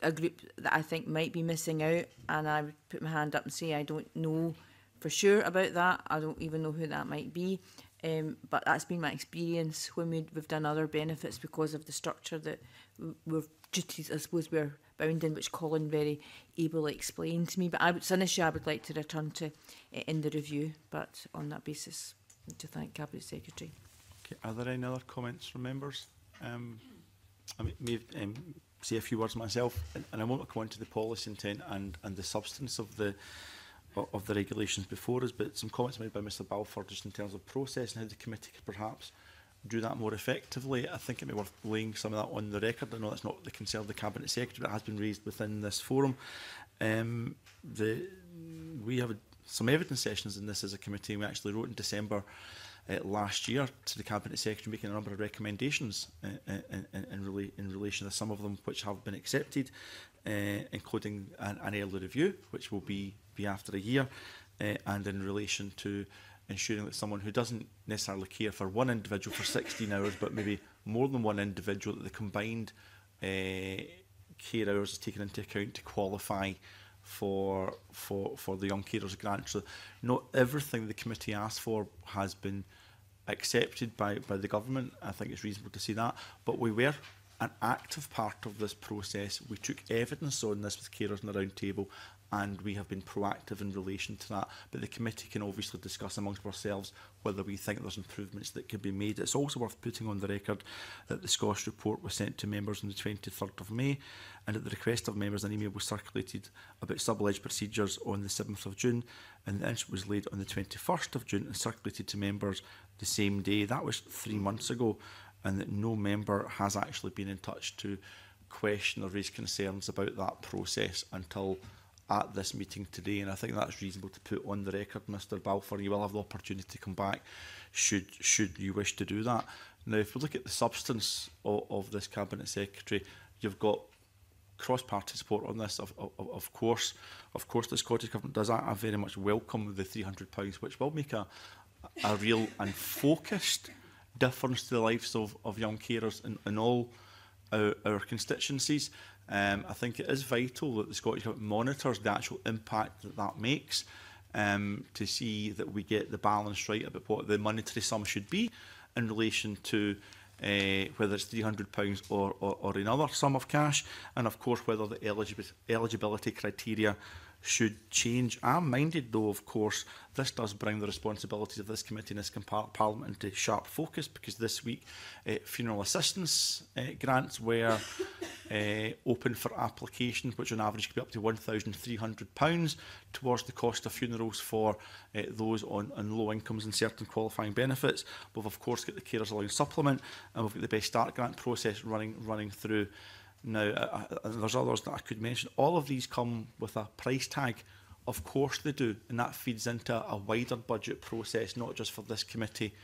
a group that I think might be missing out, and I would put my hand up and say I don't know for sure about that. I don't even know who that might be, but that's been my experience when we've done other benefits because of the structure that we're duties, I suppose, we're bound in, which Colin very ably explained to me. But it's an issue I would like to return to in the review. But on that basis, I need to thank Cabinet Secretary. Okay, are there any other comments from members? I may say a few words myself, and I won't go into the policy intent and the substance of the regulations before us, but some comments made by Mr Balfour just in terms of process and how the committee could perhaps do that more effectively. I think it may be worth laying some of that on the record. I know that's not the concern of the Cabinet Secretary, but it has been raised within this forum. We have some evidence sessions in this as a committee, and we actually wrote in December last year to the Cabinet Secretary, making a number of recommendations in relation to some of them which have been accepted, including an early review, which will be after a year, and in relation to ensuring that someone who doesn't necessarily care for one individual for 16 hours, but maybe more than one individual, that the combined care hours is taken into account to qualify for the young carers grant. So not everything the committee asked for has been accepted by the government. I think it's reasonable to say that, but we were an active part of this process. We took evidence on this with carers in the round table, and we have been proactive in relation to that. But the committee can obviously discuss amongst ourselves whether we think there's improvements that could be made. It's also worth putting on the record that the Scottish report was sent to members on the 23rd of May, and at the request of members, an email was circulated about sub-alleged procedures on the 7th of June, and the instrument was laid on the 21st of June and circulated to members the same day. That was 3 months ago, and that no member has actually been in touch to question or raise concerns about that process until at this meeting today. And I think that's reasonable to put on the record, Mr Balfour. You will have the opportunity to come back should you wish to do that. Now, if we look at the substance of this Cabinet Secretary, you've got cross-party support on this. Of course, the Scottish Government does. I very much welcome the £300, which will make a real and focused difference to the lives of young carers in all our constituencies. I think it is vital that the Scottish Government monitors the actual impact that makes, to see that we get the balance right about what the monetary sum should be in relation to whether it's £300 or another sum of cash, and of course whether the eligibility criteria should change. I'm minded, though, of course, this does bring the responsibilities of this committee and this Parliament into sharp focus, because this week funeral assistance grants were open for application, which on average could be up to £1,300 towards the cost of funerals for those on low incomes and certain qualifying benefits. We've of course got the Carers Allowance Supplement, and we've got the Best Start grant process running through. Now, there's others that I could mention. All of these come with a price tag. Of course they do, and that feeds into a wider budget process, not just for this committee,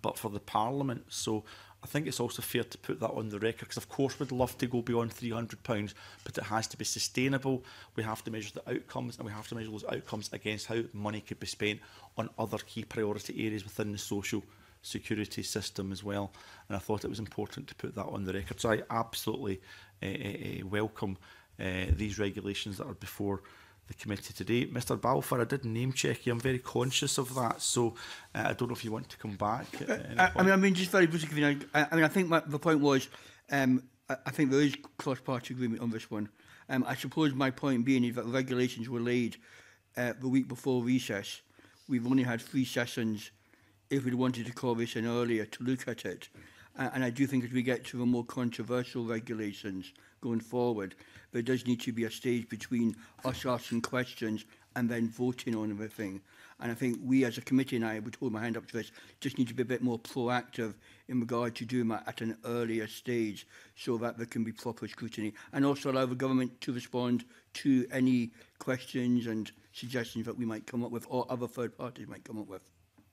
but for the Parliament. So I think it's also fair to put that on the record, because of course we'd love to go beyond £300, but it has to be sustainable. We have to measure the outcomes, and we have to measure those outcomes against how money could be spent on other key priority areas within the social security system as well. And I thought it was important to put that on the record. So I absolutely welcome these regulations that are before the committee today. Mr Balfour, I did name check you. I'm very conscious of that. So I don't know if you want to come back. I mean, just very briefly, I think the point was, I think there is cross-party agreement on this one. I suppose my point being is that the regulations were laid the week before recess. We've only had 3 sessions, if we wanted to call this in earlier, to look at it. And I do think as we get to the more controversial regulations going forward, there does need to be a stage between us asking questions and then voting on everything. And I think we as a committee, and I would hold my hand up to this, just need to be a bit more proactive in regard to doing that at an earlier stage, so that there can be proper scrutiny, and also allow the government to respond to any questions and suggestions that we might come up with, or other third parties might come up with.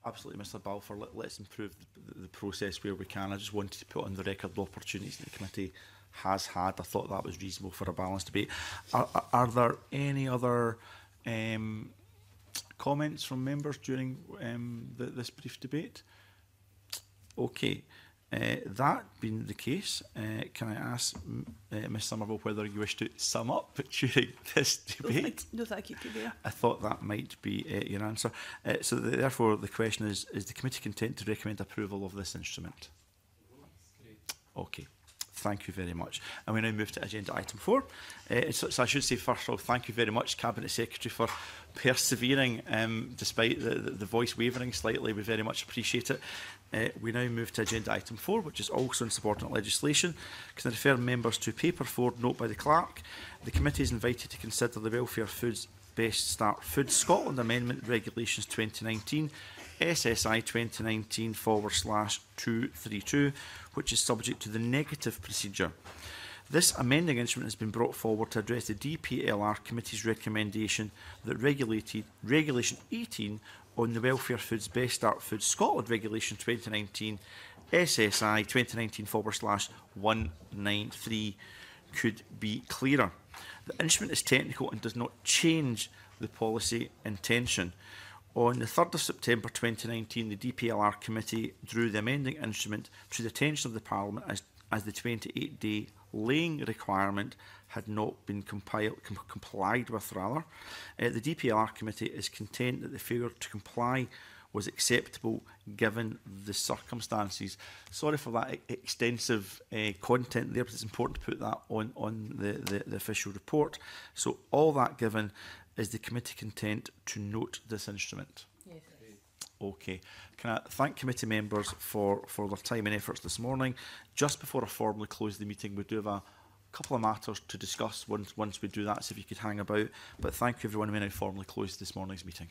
Absolutely, Mr Balfour. Let's improve the process where we can. I just wanted to put on the record the opportunities the committee has had. I thought that was reasonable for a balanced debate. Are there any other comments from members during this brief debate? Okay. That being the case, can I ask Ms Somerville whether you wish to sum up during this debate? No, thank you, Convener. I thought that might be your answer. So therefore, the question is the committee content to recommend approval of this instrument? Okay. Thank you very much. And we now move to agenda item 4. So I should say, first of all, thank you very much, Cabinet Secretary, for persevering despite the voice wavering slightly. We very much appreciate it. We now move to agenda item 4, which is also in subordinate legislation. Can I refer members to paper 4, note by the clerk? The committee is invited to consider the Welfare Foods Best Start Food Scotland Amendment Regulations 2019, SSI 2019/232, which is subject to the negative procedure. This amending instrument has been brought forward to address the DPLR Committee's recommendation that Regulation 18 on the Welfare Foods Best Start Foods Scotland Regulation 2019 SSI 2019/193 could be clearer. The instrument is technical and does not change the policy intention. On the 3rd of September 2019, the DPLR Committee drew the amending instrument to the attention of the Parliament as the 28-day laying requirement had not been complied with. The DPLR Committee is content that the failure to comply was acceptable given the circumstances. Sorry for that extensive content there, but it's important to put that on the official report. So all that given, is the committee content to note this instrument? Yes. Okay. Can I thank committee members for their time and efforts this morning. Just before I formally close the meeting, we do have a couple of matters to discuss once we do that, so if you could hang about. But thank you everyone, we now formally close this morning's meeting.